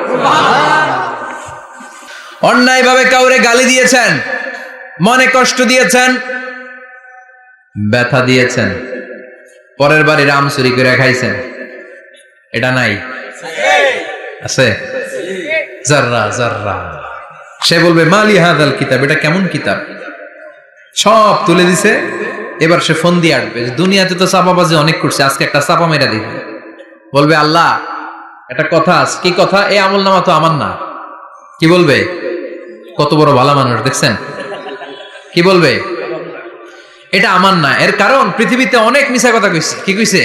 [SPEAKER 1] অন্যায় ভাবে কাউরে গালি দিয়েছেন, মনে কষ্ট দিয়েছেন, ব্যথা দিয়েছেন, পরের বাড়ির আম চুরি করে খাইছেন, এটা নাই? আছে? জাররা জাররা। সে বলবে মালি হাদাল কিতাব, এটা কেমন কিতাব, সব তুলে দিছে। এবার সে ফোন দিয়ে আসবে, দুনিয়াতে তো চাপাবাজি অনেক করছে, আজকে একটা চাপা মেরা দিবে। বলবে আল্লাহ একটা কথা আছে। কি কথা? এই আমলনামা তো আমার না। কি বলবে? কত বড় ভালো মানুষ দেখছেন, কি বলবে? এটা আমার না। এর কারণ পৃথিবীতে অনেক মিথ্যা কথা কইছে। কি কইছে?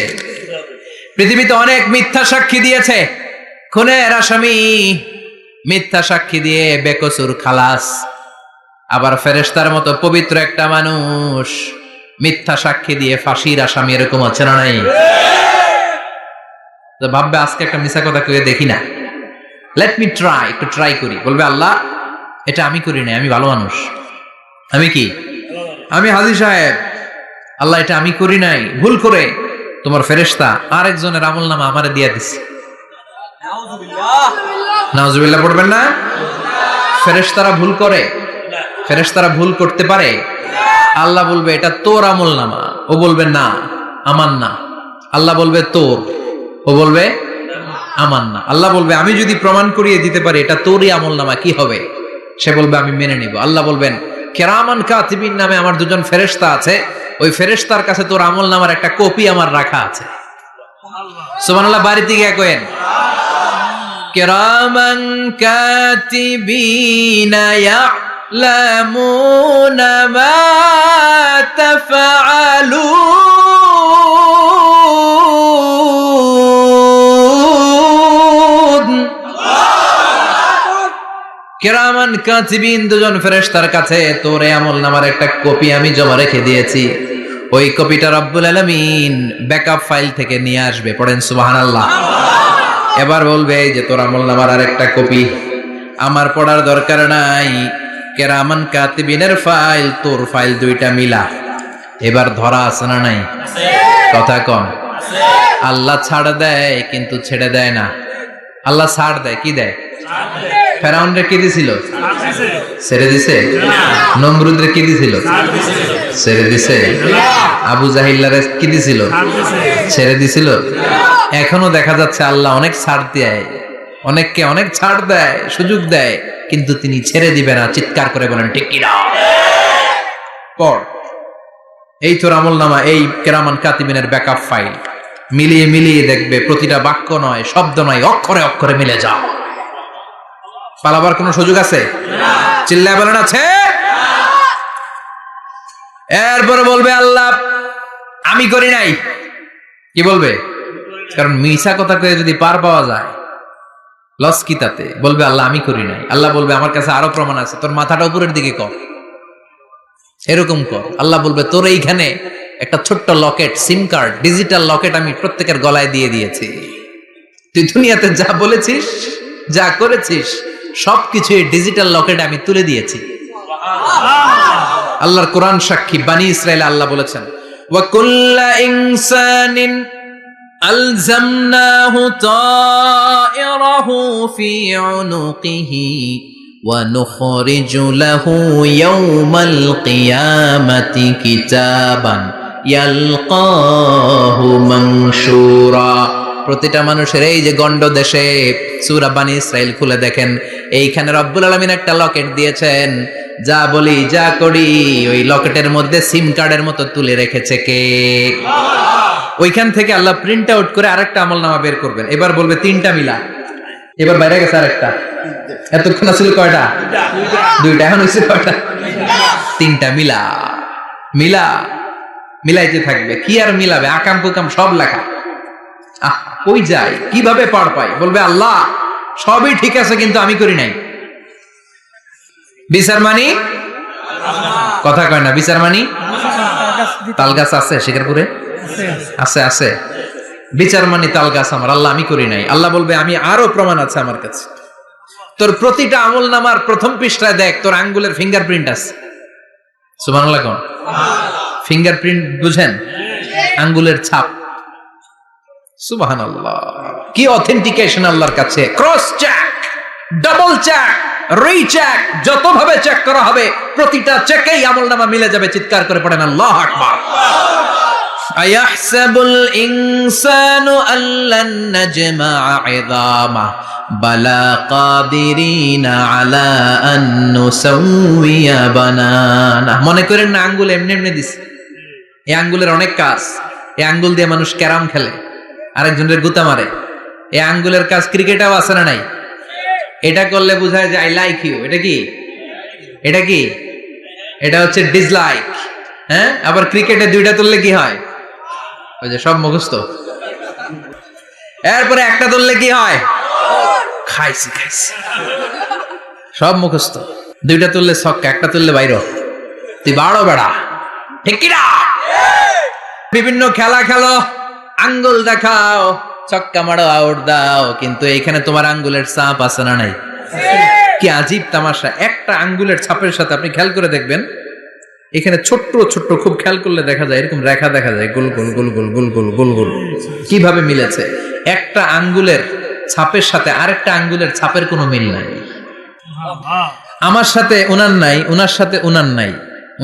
[SPEAKER 1] পৃথিবীতে অনেক মিথ্যা সাক্ষী দিয়েছে, খুনের আসামি মিথ্যা সাক্ষী দিয়ে বেকসুর খালাস। আবার ফেরেশতার মতো পবিত্র একটা মানুষ মিথ্যা সাক্ষী দিয়ে ফাঁসির আসামি, এরকম আছে না নাই? তো ভাববে আজকে একটা মিথ্যা কথা কইয়ে দেখি না, লেট মি ট্রাই, একটু ট্রাই করি। বলবে আল্লাহ এটা আমি করি নাই, আমি ভালো মানুষ, আমি কি, আমি হাজী সাহেব, আল্লাহ এটা আমি করি নাই, ভুল করে তোমার ফেরেশতা আরেকজনের আমলনামা আমারে দিয়া দিছে। নাউজুবিল্লাহ পড়বেন না? ফেরেশতারা ভুল করে? ফেরেশতারা ভুল করতে পারে? আল্লাহ বলবে এটা তোর আমলনামা, ও বলবে না আমার না। আল্লাহ বলবে তোর, ও বলবে আমার না। আল্লাহ বলবে আমি যদি প্রমাণ করিয়ে দিতে পারি এটা তোরই আমলনামা, কি হবে? সে বলবে আমি মেনে নিব। আল্লাহ বলবেন কিরামান কাতিবিন নামে আমার দুজন ফেরেশতা আছে, ওই ফেরেশতার কাছে তোর আমলনামার একটা কপি আমার রাখা আছে। সুবহানাল্লাহ। বাড়িতে গিয়ে কইেন কিরামান কাতিবিনা ইয়ালামুনা মা তাফআলুন। কিরামান কাতিবিন দুজন ফেরেশতার কাছে তোর আমলনামার একটা কপি আমি জমা রেখে দিয়েছি। ওই কপিটা রব্বুল আলামিন ব্যাকআপ ফাইল থেকে নিয়ে আসবে। পড়েন সুবহানাল্লাহ। এবার বলবে যে তোর আমলনামার আরেকটা কপি আমার পড়ার দরকার নাই, কিরামান কাতিবিনের ফাইল তোর ফাইল দুইটা মিলা। এবার ধরা আছে না নাই? কথা কম। আল্লাহ ছাড় দেয় কিন্তু ছেড়ে দেয় না। আল্লাহ ছাড় দেয়, কি দেয়? ফেরাউনরে কি দিছিল? ছেড়ে দিছে। নমরুদরে কি দিছিল? ছেড়ে দিছে। আবু জাহিল্লারে কি দিছিল? ছেড়ে দিছিল। এখনো দেখা যাচ্ছে আল্লাহ অনেক ছাড় দেয়, অনেককে অনেক ছাড় দেয়, সুযোগ দেয়, কিন্তু তিনি ছেড়ে দিবে না। চিৎকার করে বলেন ঠিক কিনা? পড় এই তোর আমলনামা, এই কিরামান কাতিবিনের ব্যাকআপ ফাইল মিলিয়ে মিলিয়ে দেখবে প্রতিটা বাক্য নয়, শব্দ নয়, অক্ষরে অক্ষরে মিলে যাও। পালাবার কোন সুযোগ আছে? চিল্লায় বলেন আছে। এরপরে বলবে আল্লাহ আমি করি নাই। কি বলবে? কারণ মিছা কথা কয়ে যদি পার পাওয়া যায় লস কি তাতে? বলবে আল্লাহ আমি করি নাই। আল্লাহ বলবে আমার কাছে আরো প্রমাণ আছে, তোর মাথাটা উপরের দিকে কর, এরকম কর। আল্লাহ বলবে তোর এইখানে একটা ছোট্ট লকেট, সিম কার্ড, ডিজিটাল লকেট আমি প্রত্যেকের গলায় দিয়ে দিয়েছি। তুই দুনিয়াতে যা বলেছিস, যা করেছিস, সবকিছু এই ডিজিটাল লকেটে আমি তুলে দিয়েছি। আল্লাহর কোরআন সাক্ষী, বনি ইসরাইল আল্লাহ বলেছেন, ওয়া কুল্লা ইনসানিন আলজামনাহু তায়রাহু ফি উনুকিহি ওয়া নুখরিজু লাহু ইয়াওমাল কিয়ামাতি কিতাবান ইয়ালকাহু মানশুরা। প্রতিটা মানুষের এই যে গন্ড দেশে সূরা বনি ইসরাইল খুলে দেখেন, এইখানে রব্বুল আলামিন একটা লকেট দিয়েছেন। যা বলি, যা করি, ওই লকেটের মধ্যে সিম কার্ডের মতো তুলে রেখেছে কে? ওইখান থেকে আল্লাহ প্রিন্ট আউট করে আরেকটা আমলনামা বের করবেন। এবার বলবে 3টা মিলা, এবার বাইরে গেছে আরেকটা। এতক্ষণ ছিল কয়টা? 2টা। এখন হয়েছে কয়টা? 3টা। মিলা মিলা মিলাইতে থাকবে। কি আর মিলাবে? আকাম কুকাম সব লেখা। কই যায়, কিভাবে পার পাই? বলবে আল্লাহ সবই ঠিক আছে, কিন্তু আমি করি নাই। বিচার মানি কথা কয় না। বিচার মানি তাল গাছ আছে শিকারপুরে? আছে আছে। বিচার মানি তাল গাছ আমার। আল্লাহ আমি করি নাই। আল্লাহ বলবে আমি আরো প্রমাণ আছে আমার কাছে। তোর প্রতিটা আমল নামার প্রথম পৃষ্ঠায় দেখ, তোর আঙ্গুলের ফিঙ্গারপ্রিন্ট আছে। সুবহানাল্লাহ কোন? ফিঙ্গারপ্রিন্ট বুঝেন? আঙ্গুলের ছাপ। সুবহানাল্লাহ, কি অথেন্টিকেশন আল্লাহর কাছে। Cross check, double check, recheck, যতভাবে চেক করা হবে প্রতিটা চেকেই আমলনামা মিলে যাবে। চিৎকার করে পড়েন আল্লাহু আকবার। আয়াহসাবুল ইনসানু আল্লান নাজমা'a 'ইযামা বালা কাদিরিনা আলা আন নুসাউইয়া বানানা। মনে করেন না আঙ্গুল এমনি এমনি দিছে। এই আঙ্গুলের অনেক কাজ। এই আঙ্গুল দিয়ে মানুষ ক্যারাম খেলে, আরেকজনের গুতা মারে। এই আঙ্গুলের কাজ ক্রিকেটাও আছে না নাই? এটা করলে বোঝায় যে আই লাইক ইউ। এটা কি? এটা কি? এটা হচ্ছে ডিসলাইক। হ্যাঁ, আবার ক্রিকেটে 2টা তুললে কি হয়? ওই যে সব মুখস্থ। এরপরে একটা তুললে কি হয়? খাইছি খাইছি, সব মুখস্থ। 2টা তুললে ছক্কা, একটা তুললে বাইরে। তুই বাড়ো বেড়া, ঠিক কিনা? বিভিন্ন খেলা খেলো, আঙ্গুল দেখাও, ছক্কা মারো, আউট দাও, কিন্তু এখানে তোমার আঙ্গুলের ছাপ আছে না নাই? কি আজীব তামাশা। একটা আঙ্গুলের ছাপের সাথে আপনি খেয়াল করে দেখবেন, এখানে ছোট্ট ছোট্ট, খুব খেয়াল করলে দেখা যায় এরকম রেখা দেখা যায়, গোল গোল গোল গোল গোল গোল গোল গোল। কিভাবে মিলেছে? একটা আঙ্গুলের ছাপের সাথে আরেকটা আঙ্গুলের ছাপের কোনো মিল নাই। আমার সাথে উনার নাই, উনার সাথে উনার নাই,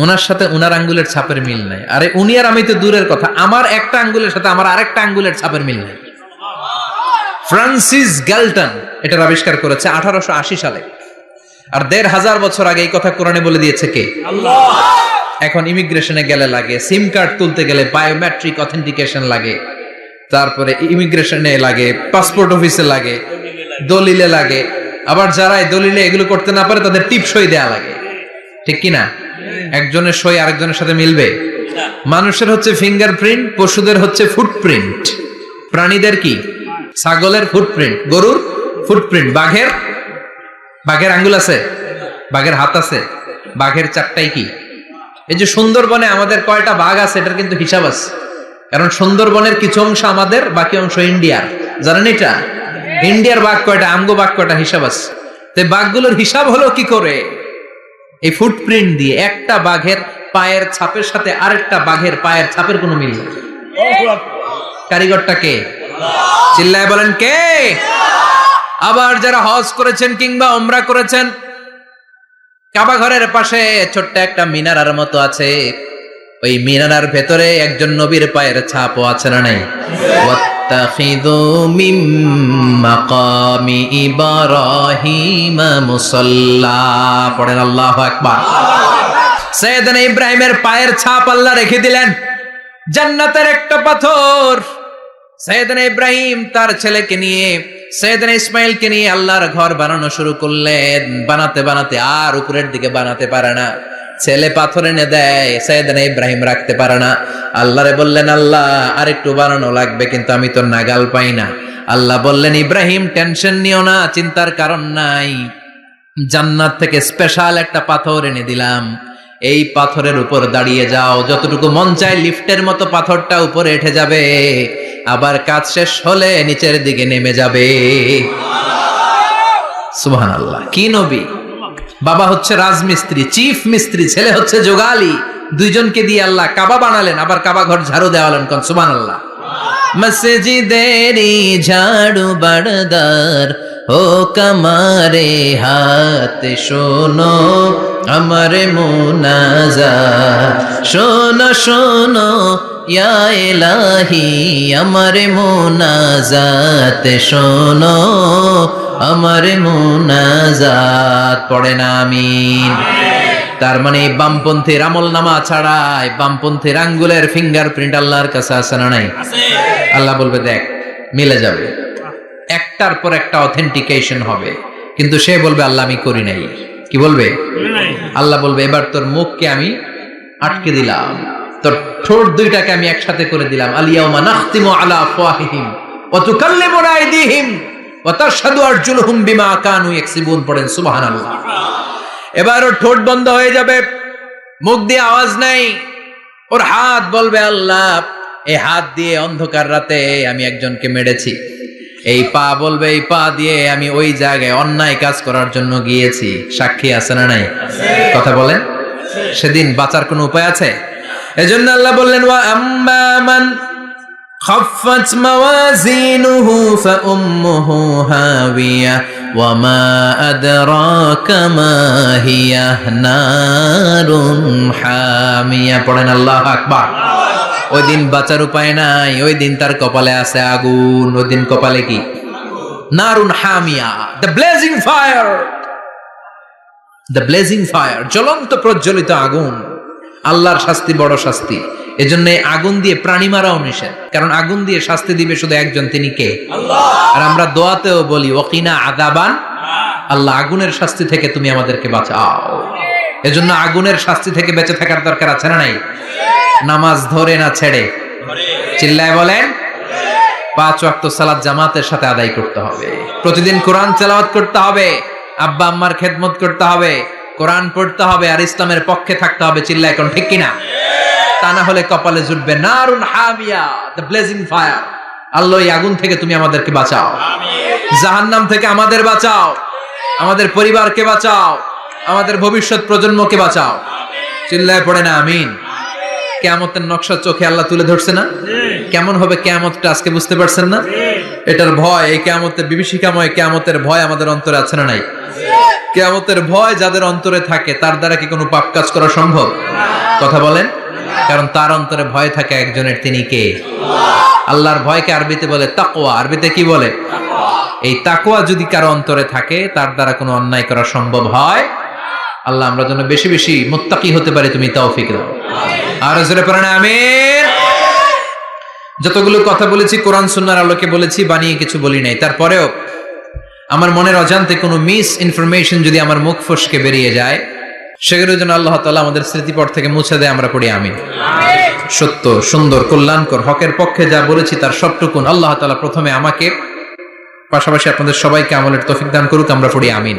[SPEAKER 1] ওনার সাথে ওনার আঙ্গুলের ছাপের মিল নাই। আরে উনি আর আমি তো দূরের কথা, আমার একটা আঙ্গুলের সাথে আমার আরেকটা আঙ্গুলের ছাপের মিল নাই। ফ্রান্সিস গ্যালটন এটার আবিষ্কার করেছে 1880 সালে। আর 1500 বছর আগে এই কথা কোরআনে বলে দিয়েছে কে? আল্লাহ। এখন ইমিগ্রেশনে গেলে লাগে, সিম কার্ড তুলতে গেলে বায়োমেট্রিক অথেন্টিকেশন লাগে, তারপরে ইমিগ্রেশনে লাগে, পাসপোর্ট অফিসে লাগে, দলিলে লাগে। আবার যারা দলিলে এগুলো করতে না পারে তাদের টিপ সই দেয়া লাগে, ঠিক কিনা? একজনের সই আরেকজনের সাথে মিলবে? মানুষের হচ্ছে ফিঙ্গারপ্রিন্ট, পশুদের হচ্ছে ফুটপ্রিন্ট। প্রাণীদের কি? ছাগলের ফুটপ্রিন্ট, গরুর ফুটপ্রিন্ট, বাঘের আঙ্গুল আছে, বাঘের হাত আছে, বাঘের 4টাই কি? এই যে সুন্দরবনে আমাদের কয়টা বাঘ আছে এটার কিন্তু হিসাব আছে। কারণ সুন্দরবনের কিছু অংশ আমাদের, বাকি অংশ ইন্ডিয়ার। জানেন এটা? ইন্ডিয়ার বাঘ কয়টা, আমগো বাঘ কয়টা, হিসাব আছে। তো বাঘগুলোর হিসাব হলো কি করে? এই ফুটপ্রিন্ট দিয়ে। একটা বাঘের পায়ের ছাপের সাথে আরেকটা বাঘের পায়ের ছাপের কোনো মিল নেই। কারিগরটা কে? চিল্লায় বলেন কে? আবার যারা হজ করেছেন কিংবা উমরা করেছেন, কাবা ঘরের পাশে ছোট্ট একটা মিনারার মতো আছে। ওই মিনারার ভেতরে একজন নবীর পায়ের ছাপও আছে না নাই? ওয়াত্তাখিযু মিন মাকামি ইব্রাহিম মুসাল্লা। পড়েন আল্লাহু আকবার। সাইয়েদনা ইব্রাহিমের পায়ের ছাপ আল্লাহ রেখে দিলেন জান্নাতের একটা পাথর। সাইয়েদনা ইব্রাহিম তার ছেলেকে নিয়ে, সাইয়েদনা ইসমাইলকে নিয়ে আল্লাহর ঘর বানানো শুরু করলেন। বানাতে বানাতে আর উপরের দিকে বানাতে পারে না, ছেলে পাথর এনে দেয়, সাইয়েদনা ইব্রাহিম রাখতে পারে না। আল্লাহরে বললেন, আল্লাহ আরেকটু বানানো লাগবে, কিন্তু আমি তো নাগাল পাই না। আল্লাহ বললেন, ইব্রাহিম টেনশন নিও না, চিন্তার কারণ নাই, জান্নাত থেকে স্পেশাল একটা পাথর এনে দিলাম। এই পাথরের উপর দাঁড়িয়ে যাও, যতটুকু মন চায় লিফটের মতো পাথরটা উপরে উঠে যাবে, আবার কাজ শেষ হলে নিচের দিকে নেমে যাবে। সুবহানাল্লাহ, কি নবী! বাবা হচ্ছে রাজমিস্ত্রি, চিফ মিস্ত্রি, ছেলে হচ্ছে যোগালী, দুইজনকে দিয়ে আল্লাহ কাবা বানালেন, আবার কাবা ঘর ঝাড়ু দেওয়ালেন। কোন সুবহানাল্লাহ। মসজিদেরি ঝাড়ু বারদার ও কমারে হাত, শোনো আমার মুনাজাত, শোনো শোনো ইয়া ইলাহি আমার মুনাজাত, শোনো আমার মুনাজাত। পড়েন আমিন। তার মানে বামপন্থীর আমল নামা ছাড়াই বামপন্থীর আঙ্গুলের ফিঙ্গারপ্রিন্ট আল্লাহর কাছে আছে না নাই? আল্লাহ বলবে দেখ, মিলে যাবে, একটার পর একটা অথেন্টিকেশন হবে, কিন্তু সে বলবে আল্লাহ আমি করি নাই। কি বলবে? আল্লাহ বলবে এবার তোর মুখকে আমি আটকে দিলাম, তোর ঠোঁট দুইটাকে আমি একসাথে করে দিলাম। আলিয়াউমা নাখতিমু আলা আফওয়াহিহিম ওয়া তুকাল্লিমুনা আইদিহিম ওয়া তাশহাদু আরজুলুহুম বিমা কানু ইয়াকসিবুন। পড়েন সুবহানাল্লাহ। এবার ওর ঠোঁট বন্ধ হয়ে যাবে, মুখ দিয়ে আওয়াজ নাই, ওর হাত বলবে আল্লাহ এই হাত দিয়ে অন্ধকার রাতে আমি একজনকে মেরেছি, এই পা বলবে এই পা দিয়ে আমি ওই জায়গায় অন্যায় কাজ করার জন্য গিয়েছি। সাক্ষী আছে না নাই? কথা বলেন। সেদিন বাঁচার কোনো উপায় আছে? এজন্য আল্লাহ বললেন ওয়া আম্মা মান খাফফাত মাওয়াজিনুহু ফাউম্মুহু হাওিয়া ওয়া মা আদরাকা মা হিয়া নারুন হামিয়া। পড়েন আল্লাহু আকবার। ওই দিন বাঁচার উপায় নাই, ওই দিন তার কপালে আছে আগুন। ওই দিন কপালে কি? নারুন হামিয়া, the blazing fire, the blazing fire, জ্বলন্ত প্রজ্বলিত আগুন। আল্লাহর শাস্তি বড় শাস্তি। এজন্য আগুন দিয়ে প্রাণী মারাও নিষেধ, কারণ আগুন দিয়ে শাস্তি দিবে শুধু একজন, তিনি কে? আল্লাহ। আর আমরা দোয়াতেও বলি ওয়াকিনা আযাবান, আল্লাহ আগুনের শাস্তি থেকে তুমি আমাদেরকে বাঁচাও। এজন্য আগুনের শাস্তি থেকে বেঁচে থাকার দরকার আছে না নাই? নামাজ ধরে না ছেড়ে? চিল্লায় বলেন। 5 ওয়াক্ত সালাত জামাতের সাথে আদায় করতে হবে, প্রতিদিন কোরআন তেলাওয়াত করতে হবে, আব্বা আম্মার খেদমত করতে হবে, কোরআন পড়তে হবে, আর ইসলামের পক্ষে থাকতে হবে। চিল্লায় কোন ঠিক কিনা? তা না হলে কপালে জুটবে নারুন হামিয়া, দ্য ব্লেজিং ফায়ার। আল্লাহ এই আগুন থেকে তুমি আমাদেরকে বাঁচাও, জাহান্নাম থেকে আমাদের বাঁচাও, আমাদের পরিবারকে বাঁচাও, আমাদের ভবিষ্যৎ প্রজন্মকে বাঁচাও। চিল্লায় পড়ে না আমিন। কিয়ামতের নকশা চোখে আল্লাহ তুলে ধরছে না? কেমন হবে কিয়ামতটা আজকে বুঝতে পারছেন না? এটার ভয়, এই কিয়ামতের বিভীষিকাময় কিয়ামতের ভয় আমাদের অন্তরে আছে না নাই? কিয়ামতের ভয় যাদের অন্তরে থাকে তার দ্বারা কি কোনো পাপ কাজ করা সম্ভব? কথা বলেন। কারণ তার অন্তরে ভয় থাকে একজনের, তিনি কে? আল্লাহর ভয়কে আরবিতে বলে তাকওয়া। আরবিতে কি বলে? এই তাকওয়া যদি কারো অন্তরে থাকে তার দ্বারা কোনো অন্যায় করা সম্ভব হয়। আল্লাহ আমরা যেন বেশি বেশি মুত্তাকি হতে পারি, তুমি তৌফিক দাও। আর জোরে পড়েন আমিন। যতগুলো কথা বলেছি কোরআন সুন্নাহর আলোকে বলেছি, বানিয়ে কিছু বলি নাই। তারপরেও আমার মনের অজান্তে কোনো মিস ইনফরমেশন যদি আমার মুখ ফসকে বেরিয়ে যায়, সেগুলো যেন আল্লাহ তাআলা আমাদের স্মৃতিপট থেকে মুছে দেয়। আমরা পড়ি আমিন। সত্য, সুন্দর, কল্যাণকর, হকের পক্ষে যা বলেছি তার সবটুকুন আল্লাহ তাআলা প্রথমে আমাকে, পাশাপাশি আপনাদের সবাইকে আমলের তৌফিক দান করুক। আমরা পড়ি আমিন।